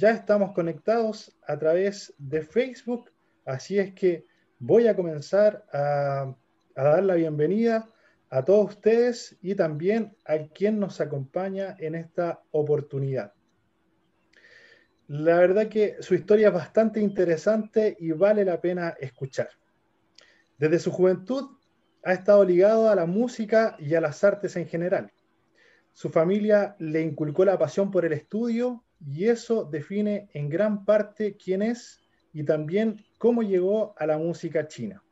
ya estamos conectados a través de Facebook, así es que voy a comenzar a dar la bienvenida a todos ustedes y también a quien nos acompaña en esta oportunidad. La verdad que su historia es bastante interesante y vale la pena escuchar. Desde su juventud ha estado ligado a la música y a las artes en general. Su familia le inculcó la pasión por el estudio y eso define en gran parte quién es y también cómo llegó a la música china.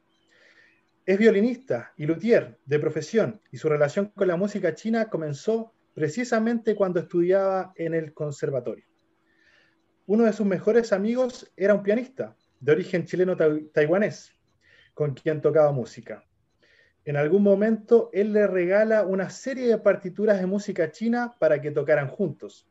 Es violinista y luthier de profesión y su relación con la música china comenzó precisamente cuando estudiaba en el conservatorio. Uno de sus mejores amigos era un pianista de origen chileno-taiwanés con quien tocaba música. En algún momento él le regala una serie de partituras de música china para que tocaran juntos.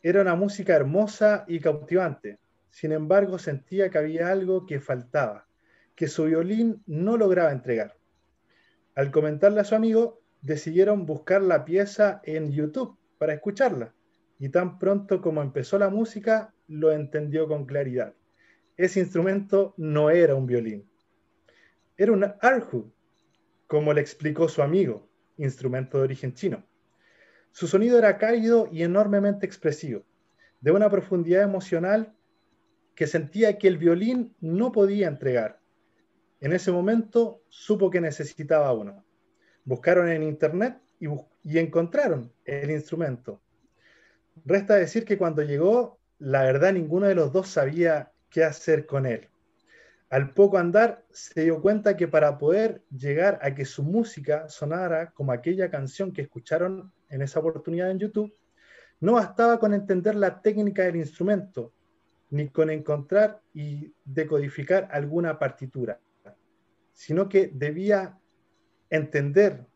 Era una música hermosa y cautivante. Sin embargo, sentía que había algo que faltaba, que su violín no lograba entregar. Al comentarle a su amigo, decidieron buscar la pieza en YouTube para escucharla. Y tan pronto como empezó la música, lo entendió con claridad. Ese instrumento no era un violín, era un erhu, como le explicó su amigo, instrumento de origen chino. Su sonido era cálido y enormemente expresivo, de una profundidad emocional que sentía que el violín no podía entregar. En ese momento supo que necesitaba uno. Buscaron en internet y encontraron el instrumento. Resta decir que cuando llegó, la verdad ninguno de los dos sabía qué hacer con él. Al poco andar, se dio cuenta que para poder llegar a que su música sonara como aquella canción que escucharon en esa oportunidad en YouTube, no bastaba con entender la técnica del instrumento, ni con encontrar y decodificar alguna partitura, sino que debía entender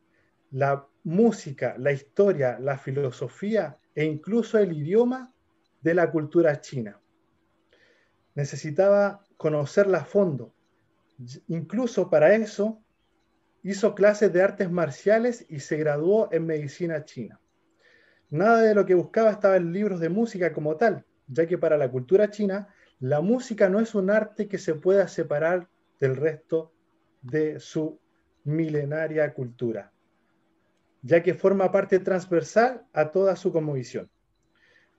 la música, la historia, la filosofía e incluso el idioma de la cultura china. Necesitaba conocerla a fondo. Incluso para eso hizo clases de artes marciales y se graduó en medicina china. Nada de lo que buscaba estaba en libros de música como tal, ya que para la cultura china la música no es un arte que se pueda separar del resto de su milenaria cultura, ya que forma parte transversal a toda su cosmovisión.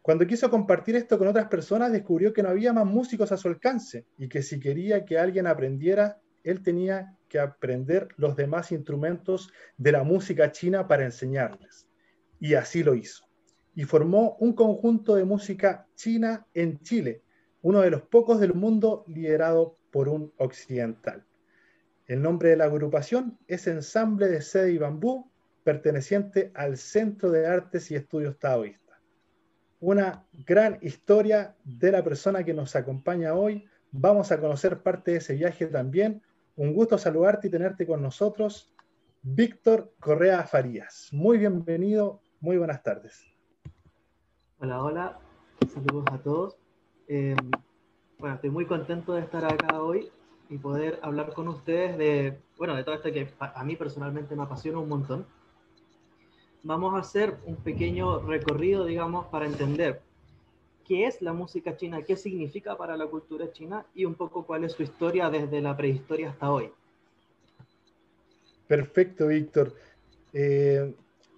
Cuando quiso compartir esto con otras personas, descubrió que no había más músicos a su alcance y que si quería que alguien aprendiera, él tenía que aprender los demás instrumentos de la música china para enseñarles. Y así lo hizo. Y formó un conjunto de música china en Chile, uno de los pocos del mundo liderado por un occidental. El nombre de la agrupación es Ensamble de Seda y Bambú, perteneciente al Centro de Artes y Estudios Taoístas. Una gran historia de la persona que nos acompaña hoy. Vamos a conocer parte de ese viaje también. Un gusto saludarte y tenerte con nosotros, Víctor Correa Farías. Muy bienvenido, muy buenas tardes. Hola, hola, saludos a todos. Bueno, estoy muy contento de estar acá hoy y poder hablar con ustedes de todo esto que a mí personalmente me apasiona un montón. Vamos a hacer un pequeño recorrido, digamos, para entender qué es la música china, qué significa para la cultura china y un poco cuál es su historia desde la prehistoria hasta hoy. Perfecto, Víctor.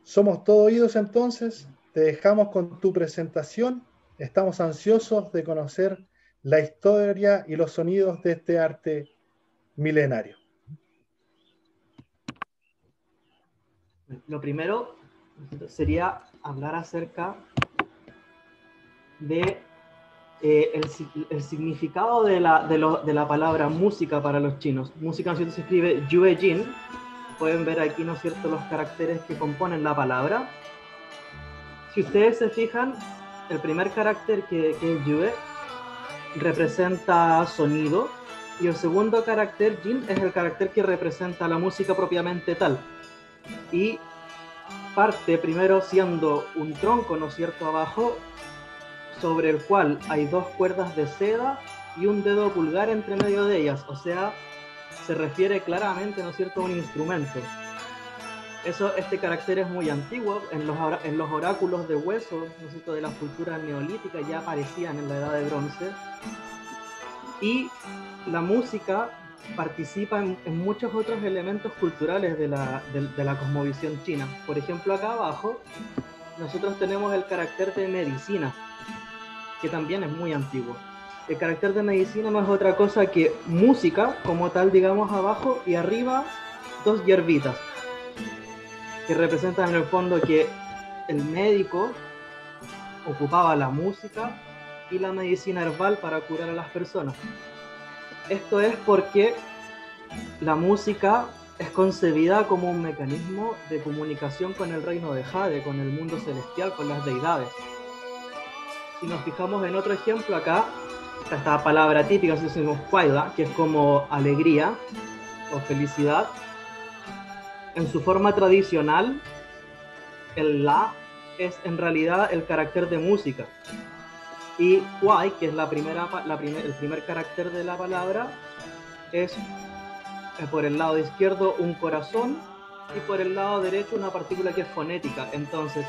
Somos todo oídos entonces. Te dejamos con tu presentación. Estamos ansiosos de conocer la historia y los sonidos de este arte milenario. Lo primero sería hablar acerca de el significado de la palabra música para los chinos. Música, ¿no es cierto?, se escribe Yue Jin. Pueden ver aquí, ¿no es cierto?, los caracteres que componen la palabra. Si ustedes se fijan, el primer carácter que es Yue representa sonido, y el segundo carácter, Jin, es el carácter que representa la música propiamente tal. Y parte primero siendo un tronco, ¿no es cierto?, abajo, sobre el cual hay dos cuerdas de seda y un dedo pulgar entre medio de ellas. O sea, se refiere claramente, ¿no es cierto?, a un instrumento. Este carácter es muy antiguo, en los oráculos de hueso, ¿no es cierto?, de la cultura neolítica ya aparecían en la Edad de Bronce, y la música participa en muchos otros elementos culturales de la cosmovisión china. Por ejemplo, acá abajo nosotros tenemos el carácter de medicina, que también es muy antiguo. El carácter de medicina no es otra cosa que música, como tal, digamos, abajo, y arriba dos hierbitas, que representan en el fondo que el médico ocupaba la música y la medicina herbal para curar a las personas. Esto es porque la música es concebida como un mecanismo de comunicación con el reino de Jade, con el mundo celestial, con las deidades. Si nos fijamos en otro ejemplo acá, esta palabra típica, si decimos Huaida, que es como alegría o felicidad, en su forma tradicional, el La es en realidad el carácter de música. Y Huai, que es el primer carácter de la palabra, es por el lado izquierdo un corazón y por el lado derecho una partícula que es fonética. Entonces,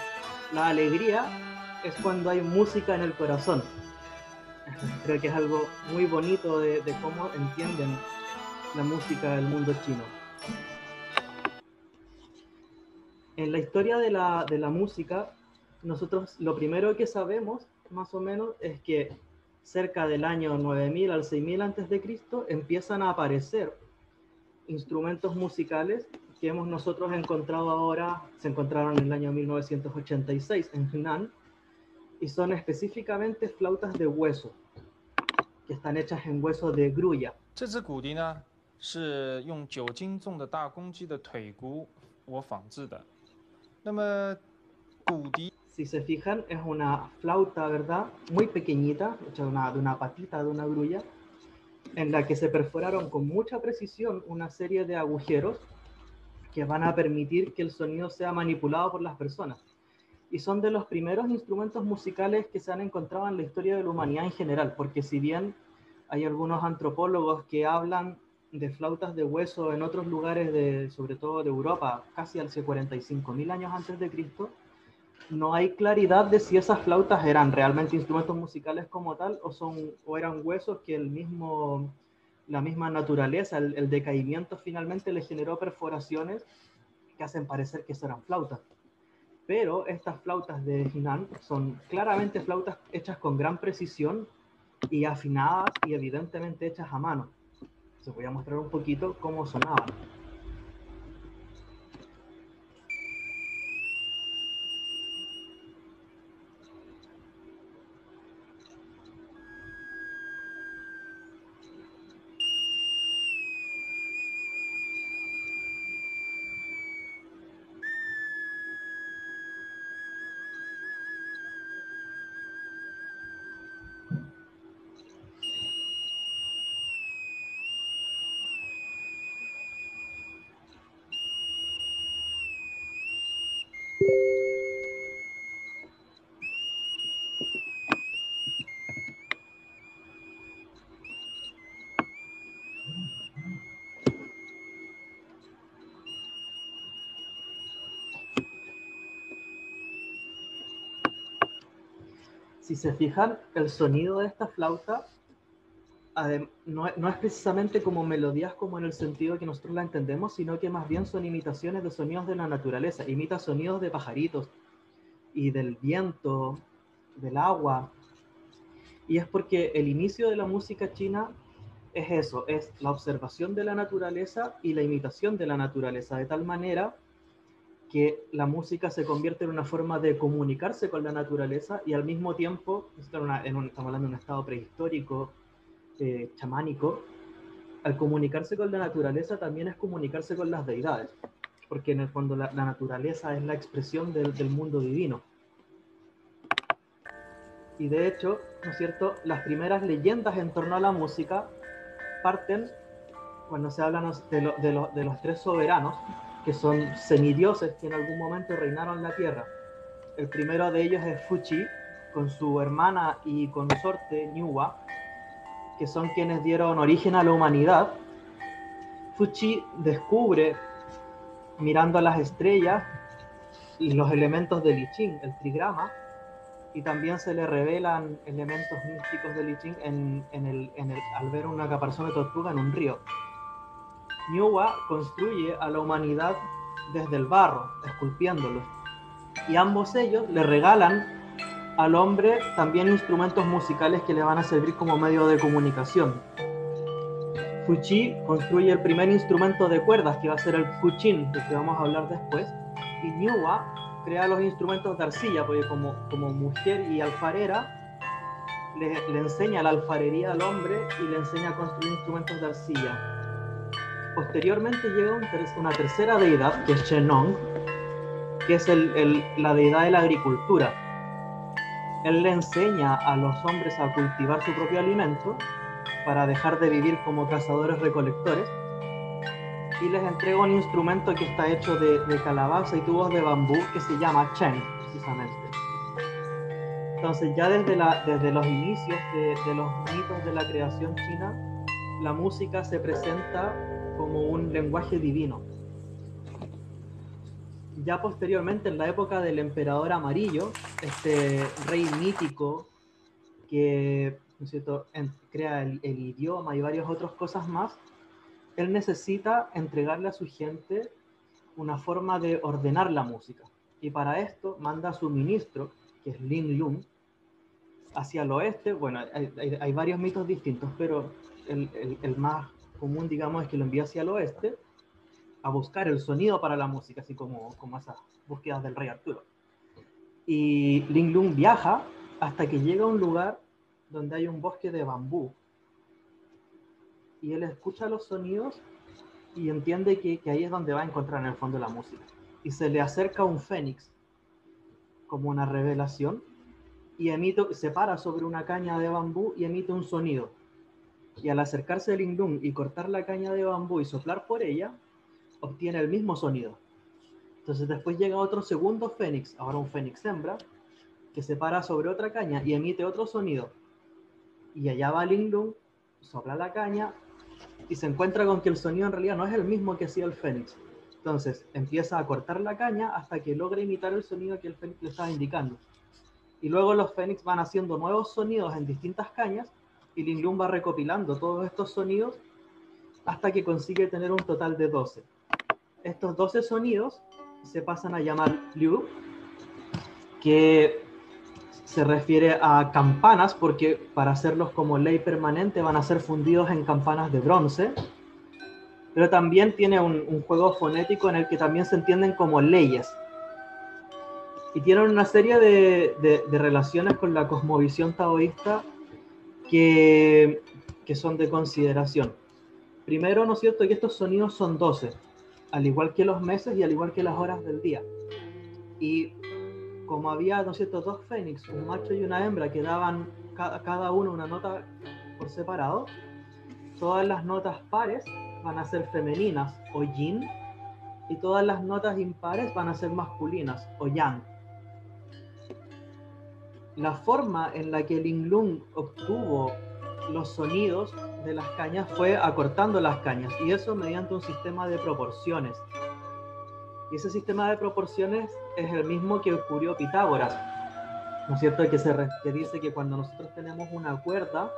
la alegría es cuando hay música en el corazón. Creo que es algo muy bonito de cómo entienden la música del mundo chino. En la historia de la música, nosotros lo primero que sabemos, más o menos, es que cerca del año 9000 al 6000 a.C. empiezan a aparecer instrumentos musicales que hemos nosotros encontrado ahora, se encontraron en el año 1986 en Hunan, y son específicamente flautas de hueso, que están hechas en hueso de grulla. 这只骨笛呢，是用9斤重的大公鸡的腿骨我仿制的。那么骨笛 Si se fijan, es una flauta, ¿verdad?, muy pequeñita, hecha de una patita de una grulla, en la que se perforaron con mucha precisión una serie de agujeros que van a permitir que el sonido sea manipulado por las personas. Y son de los primeros instrumentos musicales que se han encontrado en la historia de la humanidad en general, porque si bien hay algunos antropólogos que hablan de flautas de hueso en otros lugares, sobre todo de Europa, casi hace 45.000 años antes de Cristo, no hay claridad de si esas flautas eran realmente instrumentos musicales como tal o eran huesos que la misma naturaleza, el decaimiento finalmente le generó perforaciones que hacen parecer que eran flautas. Pero estas flautas de Hunan son claramente flautas hechas con gran precisión y afinadas y evidentemente hechas a mano. Les voy a mostrar un poquito cómo sonaban. Si se fijan, el sonido de esta flauta no es precisamente como melodías como en el sentido que nosotros la entendemos, sino que más bien son imitaciones de sonidos de la naturaleza. Imita sonidos de pajaritos y del viento, del agua. Y es porque el inicio de la música china es eso, es la observación de la naturaleza y la imitación de la naturaleza, de tal manera que la música se convierte en una forma de comunicarse con la naturaleza y al mismo tiempo, estamos hablando de un estado prehistórico, chamánico, al comunicarse con la naturaleza también es comunicarse con las deidades, porque en el fondo la naturaleza es la expresión del mundo divino. Y de hecho, ¿no es cierto?, las primeras leyendas en torno a la música parten cuando se habla de los tres soberanos, que son semidioses que en algún momento reinaron la tierra. El primero de ellos es Fuchi, con su hermana y consorte Niuwa, que son quienes dieron origen a la humanidad. Fuchi descubre mirando a las estrellas y los elementos del I Ching, el trigrama, y también se le revelan elementos místicos del I Ching al ver una caparazón de tortuga en un río. Nüwa construye a la humanidad desde el barro, esculpiéndolo, y ambos ellos le regalan al hombre también instrumentos musicales que le van a servir como medio de comunicación. Fuchi construye el primer instrumento de cuerdas, que va a ser el Fuchin, del que vamos a hablar después, y Nüwa crea los instrumentos de arcilla, porque como mujer y alfarera le enseña la alfarería al hombre y le enseña a construir instrumentos de arcilla. Posteriormente llega una tercera deidad, que es Chenong, que es la deidad de la agricultura. Él le enseña a los hombres a cultivar su propio alimento para dejar de vivir como cazadores-recolectores, y les entrega un instrumento que está hecho de calabaza y tubos de bambú que se llama Chen, precisamente. Entonces ya desde los inicios de los mitos de la creación china, la música se presenta como un lenguaje divino. Ya posteriormente, en la época del emperador amarillo, este rey mítico que, ¿no es cierto?, crea el idioma y varias otras cosas más, él necesita entregarle a su gente una forma de ordenar la música. Y para esto manda a su ministro, que es Ling Lung, hacia el oeste. Bueno, hay varios mitos distintos, pero el más común, digamos, es que lo envía hacia el oeste a buscar el sonido para la música, así como esas búsquedas del rey Arturo. Y Ling Lung viaja hasta que llega a un lugar donde hay un bosque de bambú, y él escucha los sonidos y entiende que ahí es donde va a encontrar en el fondo la música. Y se le acerca un fénix, como una revelación, y se para sobre una caña de bambú y emite un sonido. Y al acercarse a Ling Lung y cortar la caña de bambú y soplar por ella, obtiene el mismo sonido. Entonces después llega otro segundo fénix, ahora un fénix hembra, que se para sobre otra caña y emite otro sonido. Y allá va Ling Lung, sopla la caña y se encuentra con que el sonido en realidad no es el mismo que hacía el fénix. Entonces empieza a cortar la caña hasta que logra imitar el sonido que el fénix le estaba indicando. Y luego los fénix van haciendo nuevos sonidos en distintas cañas, y Ling Lung va recopilando todos estos sonidos hasta que consigue tener un total de 12. Estos 12 sonidos se pasan a llamar Liu, que se refiere a campanas, porque para hacerlos como ley permanente van a ser fundidos en campanas de bronce, pero también tiene un juego fonético en el que también se entienden como leyes, y tienen una serie de relaciones con la cosmovisión taoísta que son de consideración. Primero, ¿no es cierto?, que estos sonidos son 12, al igual que los meses y al igual que las horas del día. Y como había, ¿no es cierto?, dos fénix, un macho y una hembra, que daban cada uno una nota por separado, todas las notas pares van a ser femeninas, o yin, y todas las notas impares van a ser masculinas, o yang. La forma en la que Ling Lung obtuvo los sonidos de las cañas fue acortando las cañas, y eso mediante un sistema de proporciones. Y ese sistema de proporciones es el mismo que descubrió Pitágoras, ¿no es cierto?, que dice que cuando nosotros tenemos una cuerda,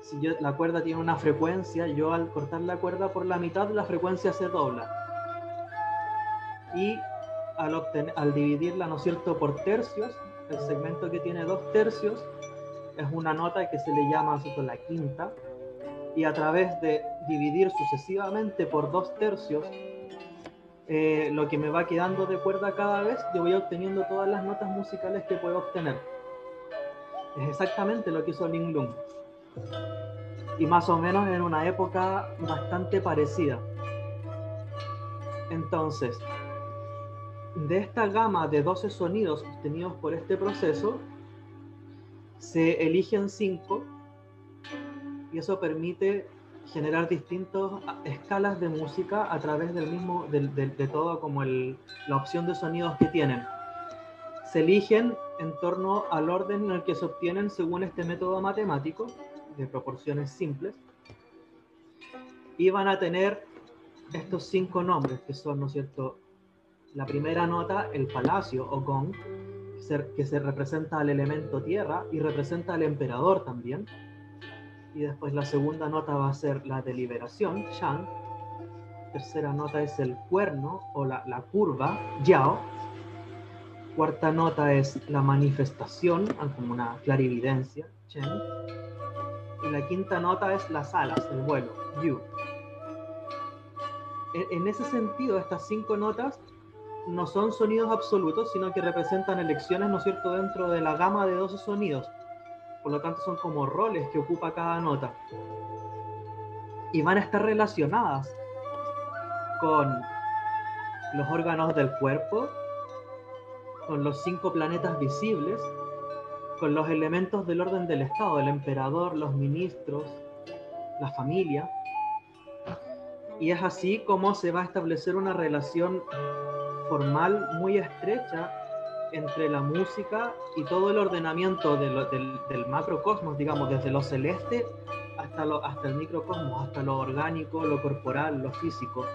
si la cuerda tiene una frecuencia, yo al cortar la cuerda por la mitad, la frecuencia se dobla. Y al dividirla, ¿no es cierto?, por tercios, el segmento que tiene 2 tercios es una nota que se le llama, ¿no es cierto?, la quinta, y a través de dividir sucesivamente por 2 tercios lo que me va quedando de cuerda cada vez, yo voy obteniendo todas las notas musicales que puedo obtener. Es exactamente lo que hizo Ling Lung, y más o menos en una época bastante parecida. Entonces, de esta gama de 12 sonidos obtenidos por este proceso, se eligen 5, y eso permite generar distintas escalas de música a través de todo como la opción de sonidos que tienen. Se eligen en torno al orden en el que se obtienen según este método matemático de proporciones simples, y van a tener estos 5 nombres que son, ¿no es cierto? La primera nota, el palacio o gong, que se representa al elemento tierra y representa al emperador también. Y después la segunda nota va a ser la deliberación, shang. Tercera nota es el cuerno o la curva, yao. Cuarta nota es la manifestación, como una clarividencia, chen. Y la quinta nota es las alas, el vuelo, yu. En ese sentido, estas 5 notas no son sonidos absolutos, sino que representan elecciones, ¿no es cierto?, dentro de la gama de 12 sonidos. Por lo tanto, son como roles que ocupa cada nota. Y van a estar relacionadas con los órganos del cuerpo, con los 5 planetas visibles, con los elementos del orden del Estado, el emperador, los ministros, la familia. Y es así como se va a establecer una relación formal muy estrecha entre la música y todo el ordenamiento del macrocosmos, digamos, desde lo celeste hasta el microcosmos, hasta lo orgánico, lo corporal, lo físico,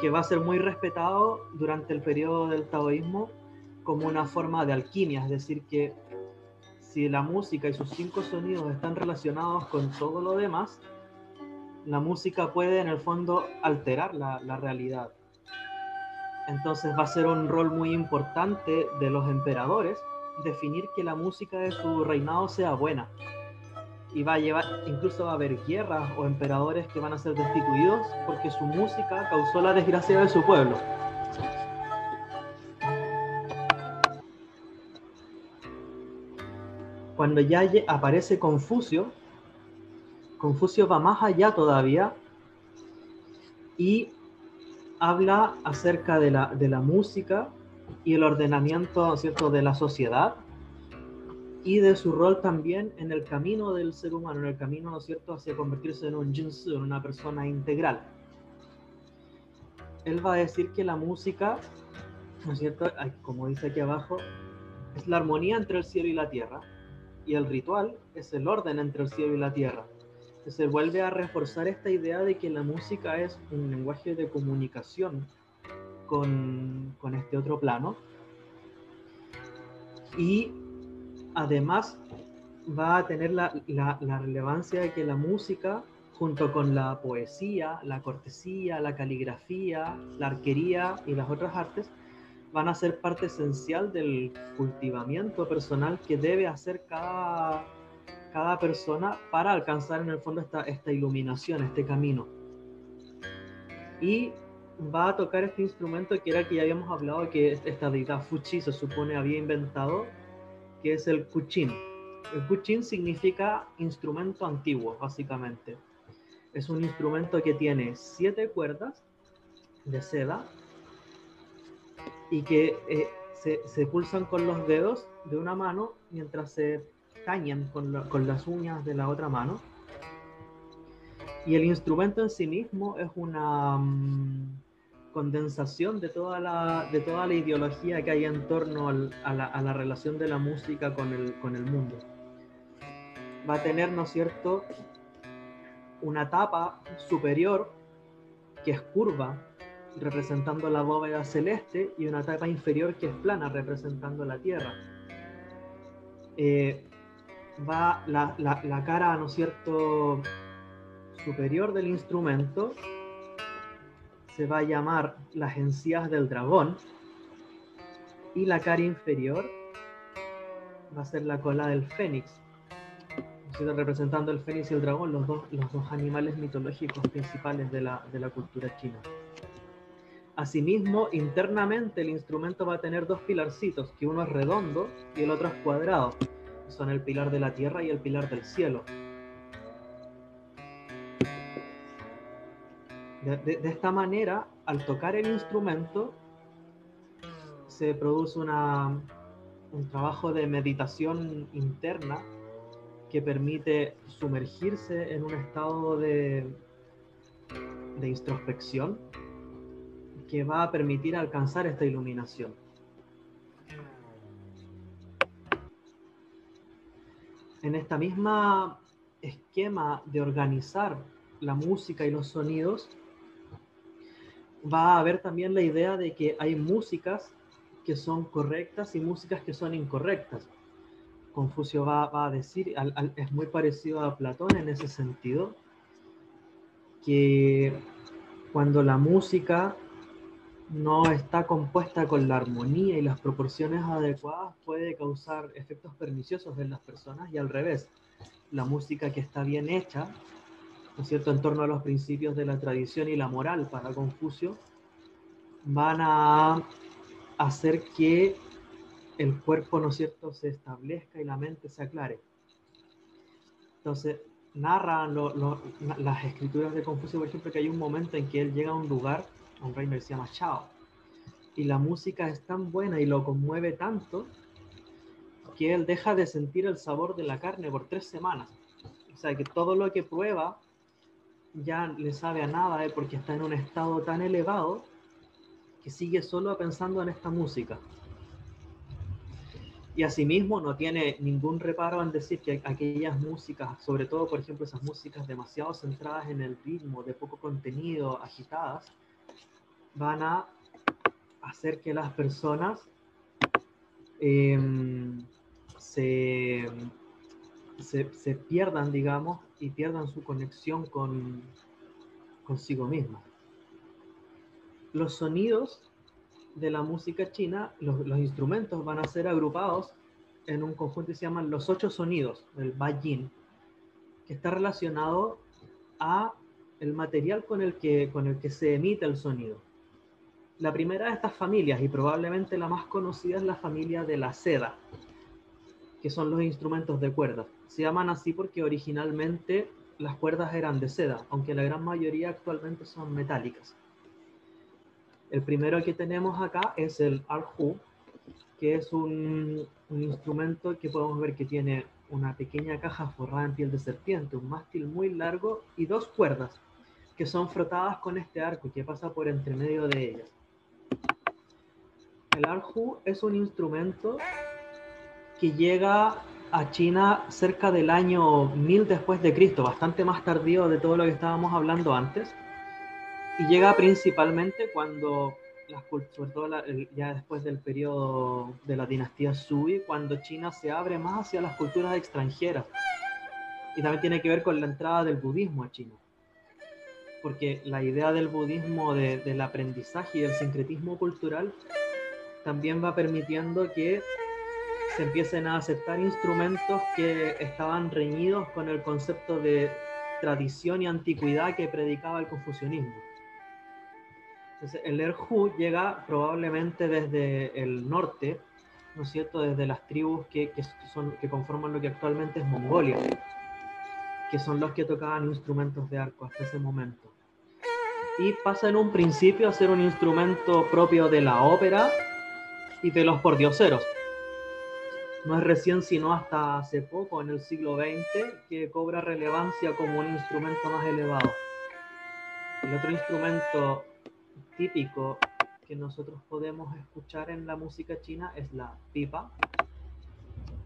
que va a ser muy respetado durante el periodo del taoísmo como una forma de alquimia, es decir, que si la música y sus 5 sonidos están relacionados con todo lo demás, la música puede en el fondo alterar la realidad. Entonces va a ser un rol muy importante de los emperadores definir que la música de su reinado sea buena. Y va a llevar, incluso va a haber guerras o emperadores que van a ser destituidos porque su música causó la desgracia de su pueblo. Cuando ya aparece Confucio, Confucio va más allá todavía y habla acerca de la música y el ordenamiento, ¿cierto?, de la sociedad y de su rol también en el camino del ser humano, en el camino, ¿no es cierto?, hacia convertirse en un jinsu, en una persona integral. Él va a decir que la música, ¿no es cierto?, como dice aquí abajo, es la armonía entre el cielo y la tierra, y el ritual es el orden entre el cielo y la tierra. Se vuelve a reforzar esta idea de que la música es un lenguaje de comunicación con este otro plano, y además va a tener la relevancia de que la música, junto con la poesía, la cortesía, la caligrafía, la arquería y las otras artes, van a ser parte esencial del cultivamiento personal que debe hacer cada persona para alcanzar en el fondo esta iluminación, este camino. Y va a tocar este instrumento que era el que ya habíamos hablado, que esta deidad Fuchi se supone había inventado, que es el kuchin. El kuchin significa instrumento antiguo, básicamente. Es un instrumento que tiene 7 cuerdas de seda y que se pulsan con los dedos de una mano mientras se tañen con las uñas de la otra mano. Y el instrumento en sí mismo es una condensación de toda la ideología que hay en torno a la relación de la música con el mundo. Va a tener, ¿no es cierto?, una tapa superior que es curva, representando la bóveda celeste, y una tapa inferior que es plana, representando la tierra. Va la cara, ¿no es cierto?, superior del instrumento se va a llamar las encías del dragón, y la cara inferior va a ser la cola del fénix, representando el fénix y el dragón, los dos animales mitológicos principales de la cultura china. Asimismo, internamente el instrumento va a tener 2 pilarcitos, que uno es redondo y el otro es cuadrado. Son el pilar de la tierra y el pilar del cielo. De esta manera, al tocar el instrumento, se produce un trabajo de meditación interna que permite sumergirse en un estado de introspección que va a permitir alcanzar esta iluminación. En esta misma esquema de organizar la música y los sonidos, va a haber también la idea de que hay músicas que son correctas y músicas que son incorrectas. Confucio va a decir, es muy parecido a Platón en ese sentido, que cuando la música no está compuesta con la armonía y las proporciones adecuadas, puede causar efectos perniciosos en las personas, y al revés, la música que está bien hecha, ¿no es cierto?, en torno a los principios de la tradición y la moral para Confucio, van a hacer que el cuerpo, ¿no es cierto?, se establezca y la mente se aclare. Entonces, narran las escrituras de Confucio, por ejemplo, que hay un momento en que él llega a un lugar, a un reino que se llama Chao, y la música es tan buena y lo conmueve tanto que él deja de sentir el sabor de la carne por 3 semanas. O sea, que todo lo que prueba ya le sabe a nada, porque está en un estado tan elevado que sigue solo pensando en esta música. Y asimismo no tiene ningún reparo en decir que aquellas músicas, sobre todo por ejemplo esas músicas demasiado centradas en el ritmo, de poco contenido, agitadas, van a hacer que las personas se pierdan, digamos, y pierdan su conexión consigo mismas. Los sonidos de la música china, los instrumentos van a ser agrupados en un conjunto que se llaman los 8 sonidos, el Bayin, que está relacionado a el material con el que se emite el sonido. La primera de estas familias, y probablemente la más conocida, es la familia de la seda, que son los instrumentos de cuerdas. Se llaman así porque originalmente las cuerdas eran de seda, aunque la gran mayoría actualmente son metálicas. El primero que tenemos acá es el erhu, que es un instrumento que podemos ver que tiene una pequeña caja forrada en piel de serpiente, un mástil muy largo y 2 cuerdas que son frotadas con este arco que pasa por entre medio de ellas. El erhu es un instrumento que llega a China cerca del año 1000 después de Cristo, bastante más tardío de todo lo que estábamos hablando antes, y llega principalmente cuando, sobre todo ya después del periodo de la dinastía Sui, cuando China se abre más hacia las culturas extranjeras, y también tiene que ver con la entrada del budismo a China, porque la idea del budismo, del aprendizaje y del sincretismo cultural, también va permitiendo que se empiecen a aceptar instrumentos que estaban reñidos con el concepto de tradición y antigüedad que predicaba el confucianismo. Entonces, el erhu llega probablemente desde el norte, ¿no es cierto?, desde las tribus que conforman lo que actualmente es Mongolia, que son los que tocaban instrumentos de arco hasta ese momento. Y pasa en un principio a ser un instrumento propio de la ópera y de los pordioseros. No es recién sino hasta hace poco, en el siglo XX, que cobra relevancia como un instrumento más elevado. El otro instrumento típico que nosotros podemos escuchar en la música china es la pipa,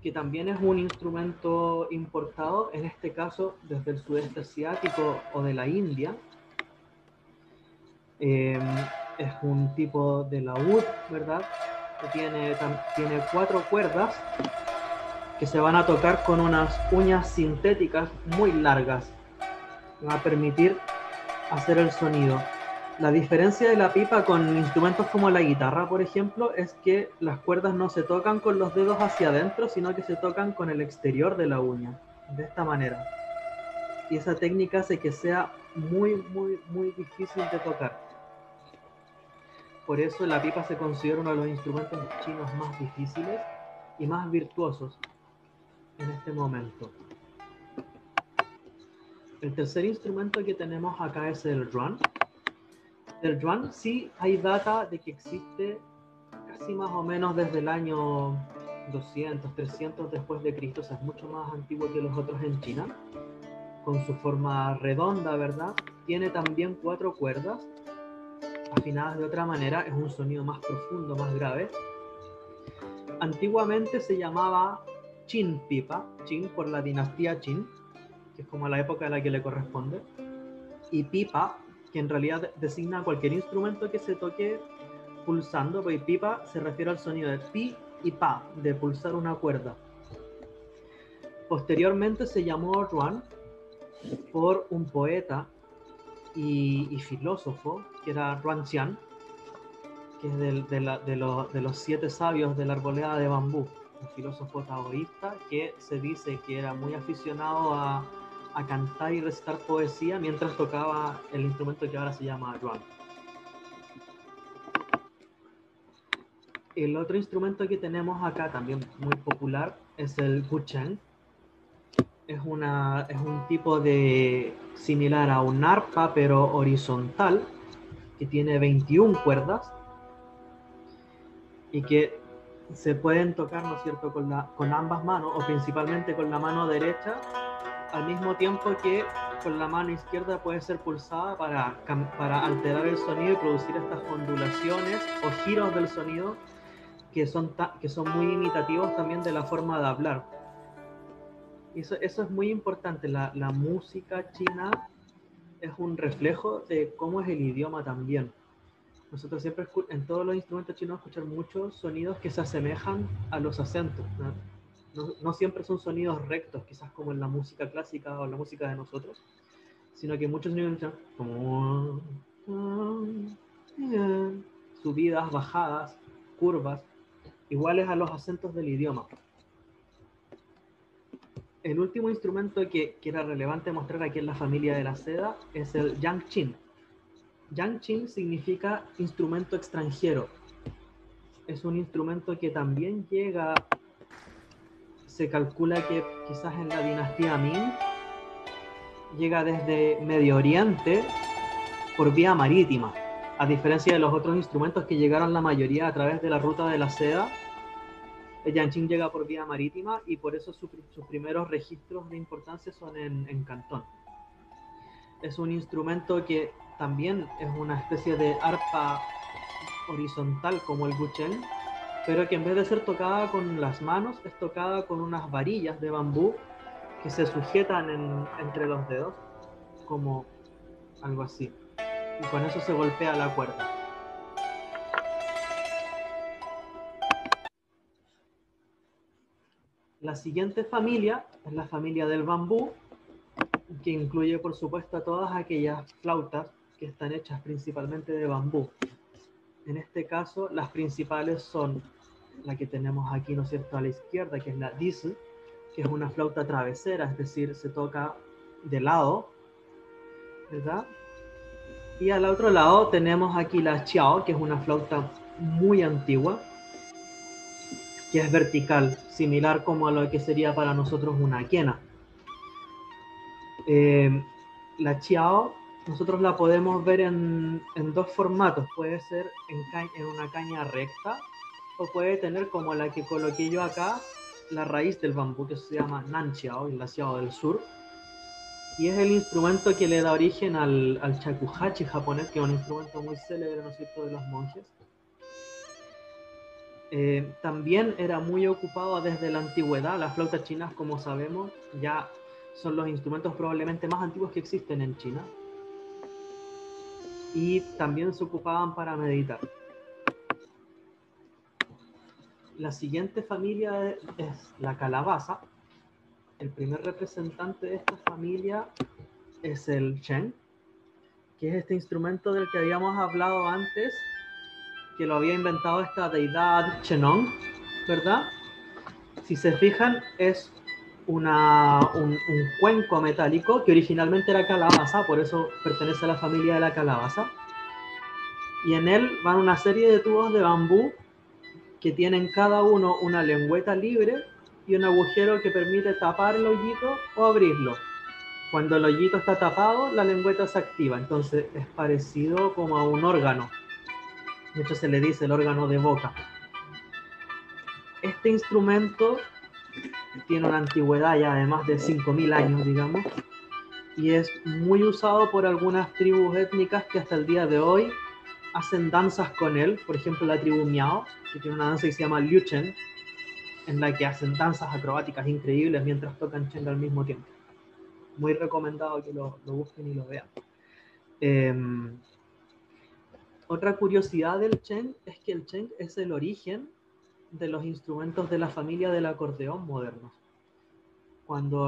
que también es un instrumento importado, en este caso desde el sudeste asiático o de la India. Es un tipo de laúd, ¿verdad?, que tiene 4 cuerdas que se van a tocar con unas uñas sintéticas muy largas, que va a permitir hacer el sonido. La diferencia de la pipa con instrumentos como la guitarra, por ejemplo, es que las cuerdas no se tocan con los dedos hacia adentro, sino que se tocan con el exterior de la uña, de esta manera. Y esa técnica hace que sea muy, muy, muy difícil de tocar. Por eso la pipa se considera uno de los instrumentos chinos más difíciles y más virtuosos en este momento. El tercer instrumento que tenemos acá es el yuan. El yuan sí hay data de que existe casi más o menos desde el año 200, 300 después de Cristo, o sea, es mucho más antiguo que los otros en China, con su forma redonda, ¿verdad? Tiene también 4 cuerdas, afinadas de otra manera, es un sonido más profundo, más grave. Antiguamente se llamaba Qin pipa, Qin por la dinastía Qin, que es como la época a la que le corresponde, y pipa, que en realidad designa cualquier instrumento que se toque pulsando, porque pipa se refiere al sonido de pi y pa, de pulsar una cuerda. Posteriormente se llamó ruan por un poeta y filósofo, que era Ruanxian, que es de los 7 sabios de la arboleda de bambú, un filósofo taoísta que se dice que era muy aficionado a cantar y recitar poesía mientras tocaba el instrumento que ahora se llama ruan. El otro instrumento que tenemos acá, también muy popular, es el gucheng. Es un tipo de similar a un arpa, pero horizontal, que tiene 21 cuerdas y que se pueden tocar, ¿no es cierto?, con ambas manos, o principalmente con la mano derecha, al mismo tiempo que con la mano izquierda puede ser pulsada para alterar el sonido y producir estas ondulaciones o giros del sonido que son muy imitativos también de la forma de hablar. Eso es muy importante. La música china es un reflejo de cómo es el idioma también. Nosotros siempre en todos los instrumentos chinos escuchamos muchos sonidos que se asemejan a los acentos, ¿no? No siempre son sonidos rectos, quizás como en la música clásica o la música de nosotros, sino que muchos sonidos como subidas, bajadas, curvas, iguales a los acentos del idioma. El último instrumento que era relevante mostrar aquí en la familia de la seda es el yangqin. Yangqin significa instrumento extranjero. Es un instrumento que también llega, se calcula que quizás en la dinastía Ming, llega desde Medio Oriente por vía marítima, a diferencia de los otros instrumentos que llegaron la mayoría a través de la ruta de la seda. El yangqin llega por vía marítima y por eso sus primeros registros de importancia son en Cantón. Es un instrumento que también es una especie de arpa horizontal como el gucheng, pero que en vez de ser tocada con las manos, es tocada con unas varillas de bambú que se sujetan entre los dedos, como algo así. Y con eso se golpea la cuerda. La siguiente familia es la familia del bambú, que incluye por supuesto a todas aquellas flautas que están hechas principalmente de bambú. En este caso, las principales son la que tenemos aquí, ¿no es cierto?, a la izquierda, que es la dizi, que es una flauta travesera, es decir, se toca de lado, ¿verdad? Y al otro lado tenemos aquí la qiao, que es una flauta muy antigua, que es vertical, similar como a lo que sería para nosotros una quena. La qiao nosotros la podemos ver en dos formatos. Puede ser en una caña recta o puede tener, como la que coloqué yo acá, la raíz del bambú, que se llama nanqiao, el qiao del sur. Y es el instrumento que le da origen al shakuhachi japonés, que es un instrumento muy célebre, ¿no es cierto?, de los monjes. También era muy ocupado desde la antigüedad. Las flautas chinas, como sabemos, ya son los instrumentos probablemente más antiguos que existen en China. Y también se ocupaban para meditar. La siguiente familia es la calabaza. El primer representante de esta familia es el sheng, que es este instrumento del que habíamos hablado antes, que lo había inventado esta deidad Chenong, ¿verdad? Si se fijan, es un cuenco metálico que originalmente era calabaza, por eso pertenece a la familia de la calabaza. Y en él van una serie de tubos de bambú que tienen cada uno una lengüeta libre y un agujero que permite tapar el hoyito o abrirlo. Cuando el hoyito está tapado, la lengüeta se activa, entonces es parecido como a un órgano. De hecho, se le dice el órgano de boca. Este instrumento tiene una antigüedad ya de más de 5.000 años, digamos, y es muy usado por algunas tribus étnicas que hasta el día de hoy hacen danzas con él. Por ejemplo, la tribu Miao, que tiene una danza que se llama Liu Chen, en la que hacen danzas acrobáticas increíbles mientras tocan Cheng al mismo tiempo. Muy recomendado que lo busquen y lo vean. Otra curiosidad del Cheng es que el Cheng es el origen de los instrumentos de la familia del acordeón modernos. Cuando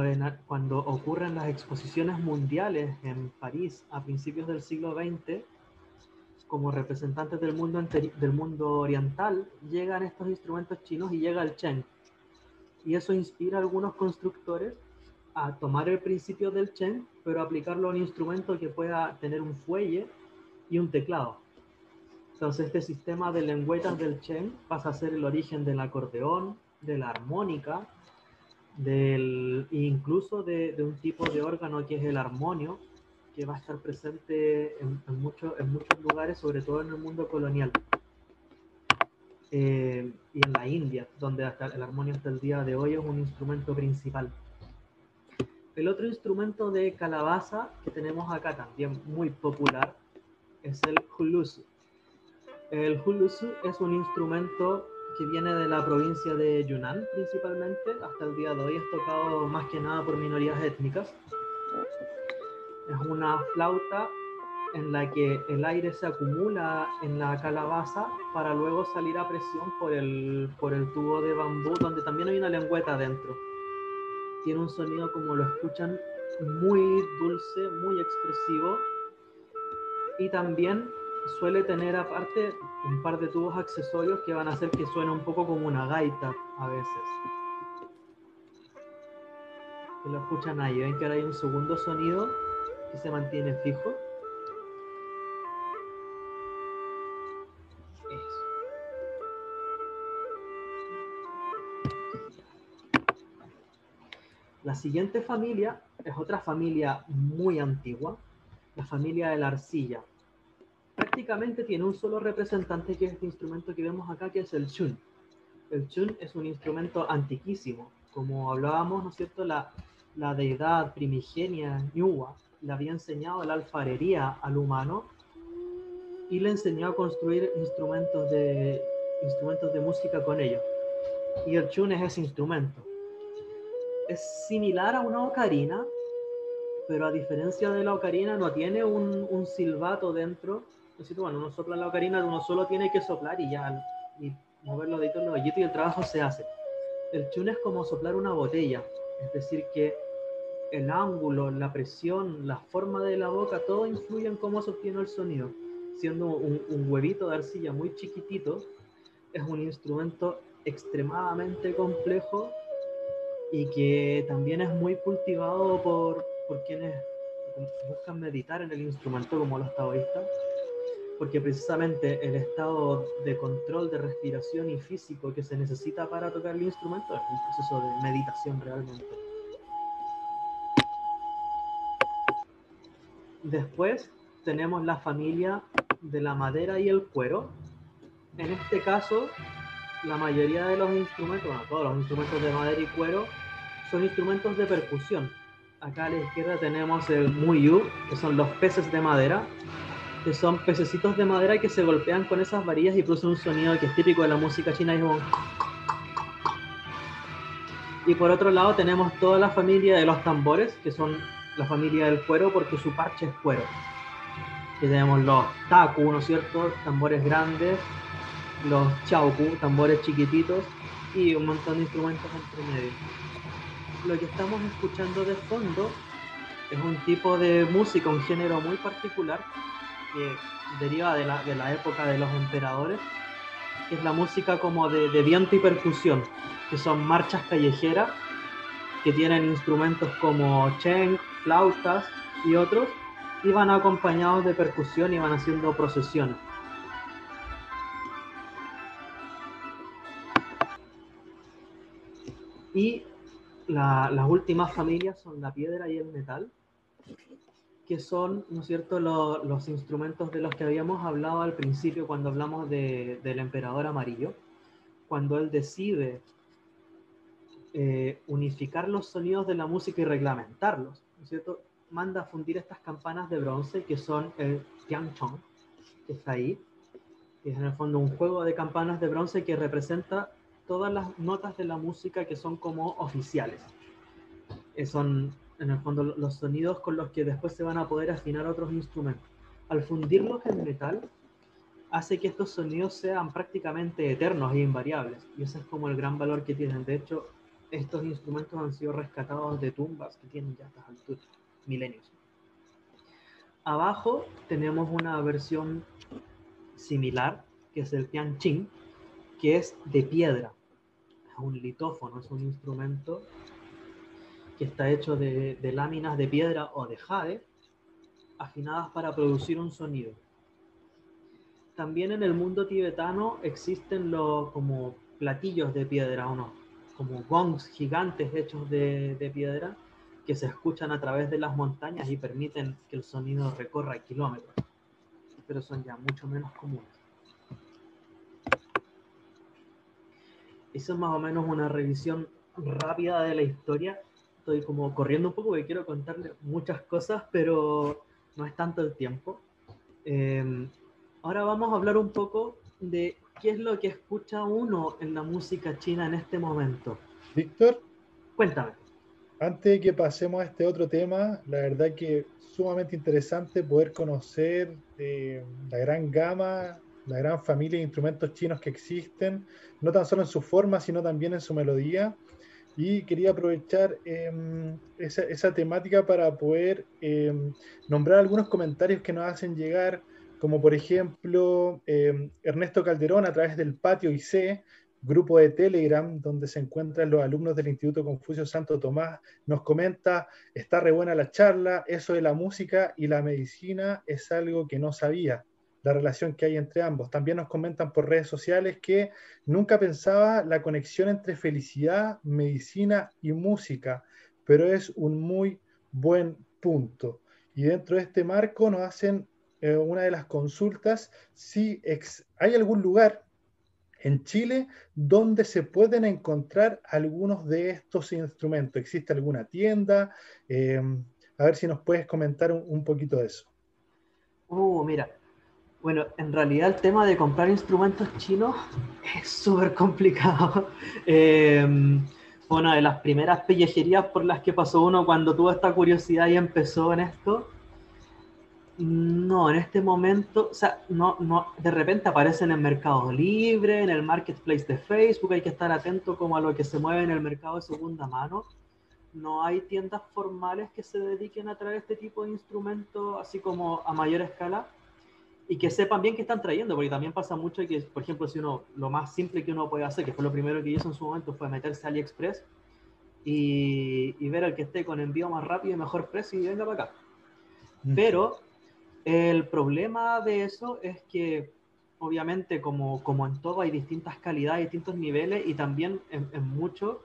ocurren las exposiciones mundiales en París a principios del siglo XX, como representantes del mundo oriental, llegan estos instrumentos chinos y llega el Cheng. Y eso inspira a algunos constructores a tomar el principio del Cheng, pero aplicarlo a un instrumento que pueda tener un fuelle y un teclado. Entonces este sistema de lengüetas del Cheng pasa a ser el origen del acordeón, de la armónica, incluso de un tipo de órgano que es el armonio, que va a estar presente en muchos lugares, sobre todo en el mundo colonial. Y en la India, donde hasta el armonio hasta el día de hoy es un instrumento principal. El otro instrumento de calabaza que tenemos acá también muy popular es el hulusu. El hulusu es un instrumento que viene de la provincia de Yunnan principalmente, hasta el día de hoy es tocado más que nada por minorías étnicas. Es una flauta en la que el aire se acumula en la calabaza para luego salir a presión por el tubo de bambú, donde también hay una lengüeta adentro. Tiene un sonido, como lo escuchan, muy dulce, muy expresivo, y también suele tener aparte un par de tubos accesorios que van a hacer que suene un poco como una gaita a veces. Que lo escuchan ahí, ven que ahora hay un segundo sonido que se mantiene fijo. Eso. La siguiente familia es otra familia muy antigua, la familia de la arcilla. Prácticamente tiene un solo representante, que es este instrumento que vemos acá, que es el chun. El chun es un instrumento antiquísimo. Como hablábamos, ¿no es cierto? La deidad primigenia, Ñuwa, le había enseñado la alfarería al humano y le enseñó a construir instrumentos de música con ellos. Y el chun es ese instrumento. Es similar a una ocarina, pero a diferencia de la ocarina no tiene un silbato dentro. Es decir, bueno, uno sopla la ocarina, uno solo tiene que soplar y ya, y mover los deditos en los hoyitos y el trabajo se hace. El chun es como soplar una botella, es decir que el ángulo, la presión, la forma de la boca, todo influye en cómo se obtiene el sonido. Siendo un huevito de arcilla muy chiquitito, es un instrumento extremadamente complejo y que también es muy cultivado por quienes buscan meditar en el instrumento, como los taoístas, porque precisamente el estado de control de respiración y físico que se necesita para tocar el instrumento es un proceso de meditación realmente. Después tenemos la familia de la madera y el cuero. En este caso, la mayoría de los instrumentos, bueno, todos los instrumentos de madera y cuero, son instrumentos de percusión. Acá a la izquierda tenemos el muyu, que son los peces de madera, que son pececitos de madera que se golpean con esas varillas y producen un sonido que es típico de la música china. Y por otro lado tenemos toda la familia de los tambores, que son la familia del cuero porque su parche es cuero. Que tenemos los taku, ¿no es cierto? Tambores grandes, los chauku, tambores chiquititos, y un montón de instrumentos entre medio. Lo que estamos escuchando de fondo es un tipo de música, un género muy particular que deriva de la época de los emperadores, que es la música como de viento y percusión, que son marchas callejeras que tienen instrumentos como cheng, flautas y otros, y van acompañados de percusión y van haciendo procesiones. Y las últimas familias son la piedra y el metal, que son, ¿no es cierto?, los instrumentos de los que habíamos hablado al principio cuando hablamos del emperador amarillo, cuando él decide unificar los sonidos de la música y reglamentarlos, ¿no es cierto?, manda a fundir estas campanas de bronce que son el tianchong, que está ahí, que es en el fondo un juego de campanas de bronce que representa todas las notas de la música que son como oficiales. Son en el fondo los sonidos con los que después se van a poder afinar otros instrumentos. al fundirlos en metal, hace que estos sonidos sean prácticamente eternos e invariables. Y ese es como el gran valor que tienen. De hecho, estos instrumentos han sido rescatados de tumbas que tienen ya a estas alturas, milenios. Abajo tenemos una versión similar, que es el tianqing, que es de piedra. Es un litófono, es un instrumento que está hecho de láminas de piedra o de jade, afinadas para producir un sonido. También en el mundo tibetano existen como platillos de piedra, como gongs gigantes hechos de piedra, que se escuchan a través de las montañas y permiten que el sonido recorra kilómetros, pero son ya mucho menos comunes. Eso es más o menos una revisión rápida de la historia. Estoy como corriendo un poco porque quiero contarles muchas cosas, pero no es tanto el tiempo. Ahora vamos a hablar un poco de qué es lo que escucha uno en la música china en este momento. Víctor, Cuéntame. antes de que pasemos a este otro tema, la verdad que sumamente interesante poder conocer la gran gama, la gran familia de instrumentos chinos que existen, no tan solo en su forma, sino también en su melodía. Y quería aprovechar esa temática para poder nombrar algunos comentarios que nos hacen llegar, como por ejemplo Ernesto Calderón a través del Patio IC, grupo de Telegram, donde se encuentran los alumnos del Instituto Confucio Santo Tomás, nos comenta: está re buena la charla, eso de la música y la medicina es algo que no sabía, la relación que hay entre ambos. También nos comentan por redes sociales que nunca pensaba la conexión entre felicidad, medicina y música, pero es un muy buen punto. Y dentro de este marco nos hacen una de las consultas, si hay algún lugar en Chile donde se pueden encontrar algunos de estos instrumentos. ¿Existe alguna tienda? A ver si nos puedes comentar un poquito de eso. Mira, bueno, en realidad el tema de comprar instrumentos chinos es súper complicado. Una de las primeras pellejerías por las que pasó uno cuando tuvo esta curiosidad y empezó en esto. No, en este momento, o sea, no, de repente aparecen en Mercado Libre, en el marketplace de Facebook, hay que estar atento como a lo que se mueve en el mercado de segunda mano. No hay tiendas formales que se dediquen a traer este tipo de instrumentos así como a mayor escala y que sepan bien qué están trayendo, porque también pasa mucho que, por ejemplo, si uno, lo más simple que uno puede hacer, que fue lo primero que hizo en su momento, fue meterse a AliExpress y ver al que esté con envío más rápido y mejor precio y venga para acá. Pero el problema de eso es que, obviamente, como en todo, hay distintas calidades, distintos niveles, y también en muchos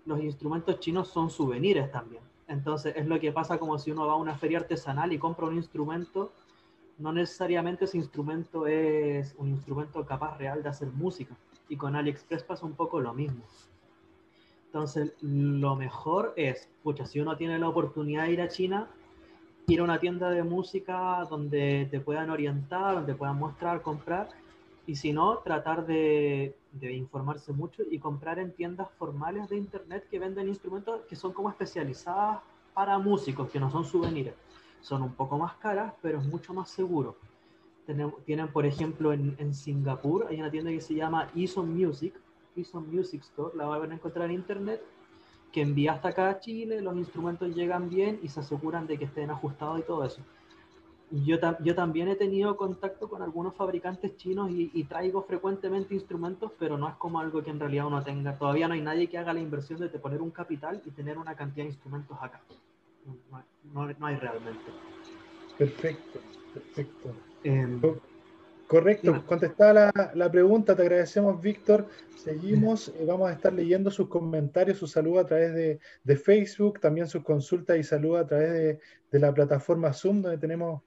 los instrumentos chinos son souvenirs también. Entonces, es lo que pasa como si uno va a una feria artesanal y compra un instrumento, no necesariamente ese instrumento es un instrumento capaz real de hacer música. Y con AliExpress pasa un poco lo mismo. Entonces, lo mejor es, pucha, si uno tiene la oportunidad de ir a China, ir a una tienda de música donde te puedan orientar, donde puedan mostrar, comprar, y si no, tratar de informarse mucho y comprar en tiendas formales de internet que venden instrumentos que son como especializadas para músicos, que no son souvenirs. Son un poco más caras, pero es mucho más seguro. Tienen, por ejemplo, en Singapur hay una tienda que se llama Eason Music Store, la van a encontrar en internet, que envía hasta acá a Chile, los instrumentos llegan bien y se aseguran de que estén ajustados y todo eso. Yo también he tenido contacto con algunos fabricantes chinos y traigo frecuentemente instrumentos, pero no es como algo que en realidad uno tenga. Todavía no hay nadie que haga la inversión de poner un capital y tener una cantidad de instrumentos acá. No hay realmente. Perfecto, perfecto. Dime. Correcto, contestada la pregunta, te agradecemos, Víctor. Seguimos, vamos a estar leyendo sus comentarios, sus saludos a través de Facebook, también sus consultas y saludos a través de la plataforma Zoom, donde tenemos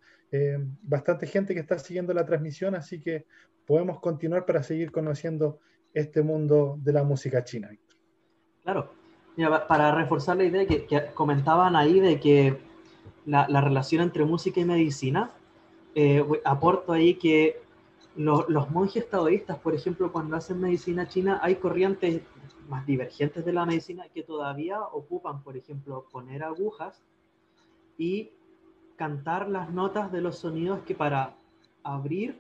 bastante gente que está siguiendo la transmisión, así que podemos continuar para seguir conociendo este mundo de la música china, Víctor. Claro. Mira, para reforzar la idea que comentaban ahí de que la relación entre música y medicina, aporto ahí que los monjes taoístas, por ejemplo, cuando hacen medicina china, hay corrientes más divergentes de la medicina que todavía ocupan, por ejemplo, poner agujas y cantar las notas de los sonidos que para abrir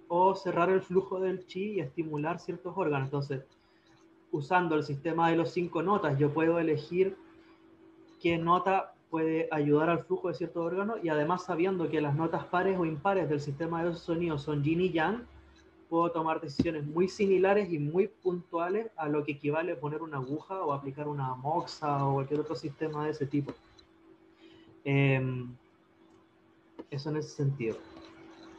o cerrar el flujo del chi y estimular ciertos órganos. Entonces, usando el sistema de los 5 notas, yo puedo elegir qué nota puede ayudar al flujo de ciertos órganos, y además sabiendo que las notas pares o impares del sistema de esos sonidos son yin y yang, puedo tomar decisiones muy similares y muy puntuales a lo que equivale a poner una aguja o aplicar una moxa o cualquier otro sistema de ese tipo. Eso en ese sentido.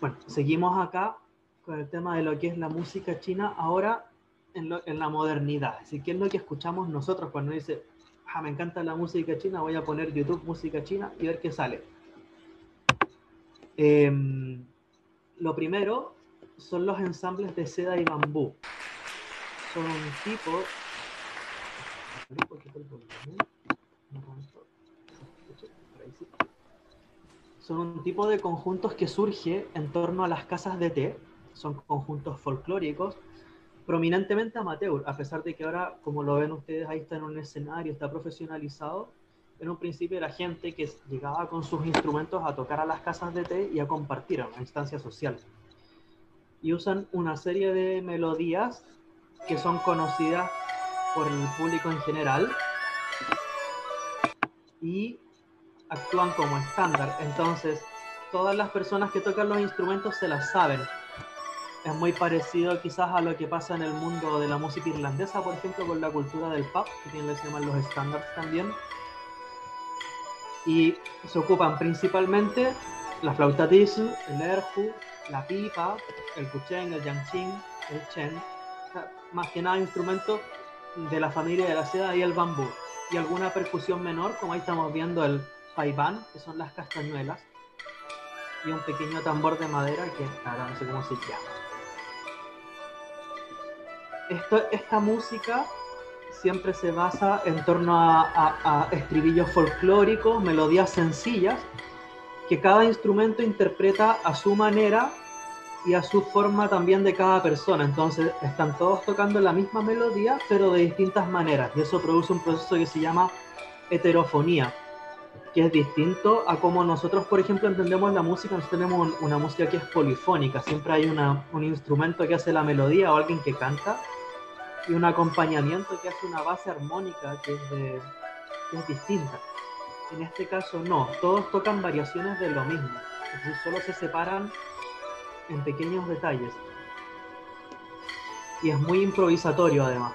Bueno, seguimos acá con el tema de lo que es la música china ahora en la modernidad. Así que es lo que escuchamos nosotros cuando dice, me encanta la música china, voy a poner YouTube música china y ver qué sale. Lo primero son los ensambles de seda y bambú. Son un tipo... Son un tipo de conjuntos que surge en torno a las casas de té. Son conjuntos folclóricos, prominentemente amateur, a pesar de que ahora, como lo ven ustedes, ahí está en un escenario, está profesionalizado. En un principio era gente que llegaba con sus instrumentos a tocar a las casas de té y a compartir en una instancia social. Y usan una serie de melodías que son conocidas por el público en general y actúan como estándar. Entonces, todas las personas que tocan los instrumentos se las saben. Es muy parecido quizás a lo que pasa en el mundo de la música irlandesa, por ejemplo, con la cultura del pub, que tienen que se llaman los estándares también. Y se ocupan principalmente la flauta tisu, el erhu, la pipa, el kucheng, el yangqing, el chen. O sea, más que nada instrumentos de la familia de la seda y el bambú. Y alguna percusión menor, como ahí estamos viendo el paiban, que son las castañuelas. Y un pequeño tambor de madera que ahora no sé cómo se llama. Esta música siempre se basa en torno a estribillos folclóricos, melodías sencillas, que cada instrumento interpreta a su manera y a su forma también de cada persona. Entonces están todos tocando la misma melodía, pero de distintas maneras, y eso produce un proceso que se llama heterofonía, que es distinto a como nosotros, por ejemplo, entendemos la música. Nosotros tenemos una música que es polifónica, siempre hay un instrumento que hace la melodía o alguien que canta, y un acompañamiento que hace una base armónica que es distinta. En este caso no, todos tocan variaciones de lo mismo, es decir, solo se separan en pequeños detalles. Y es muy improvisatorio además.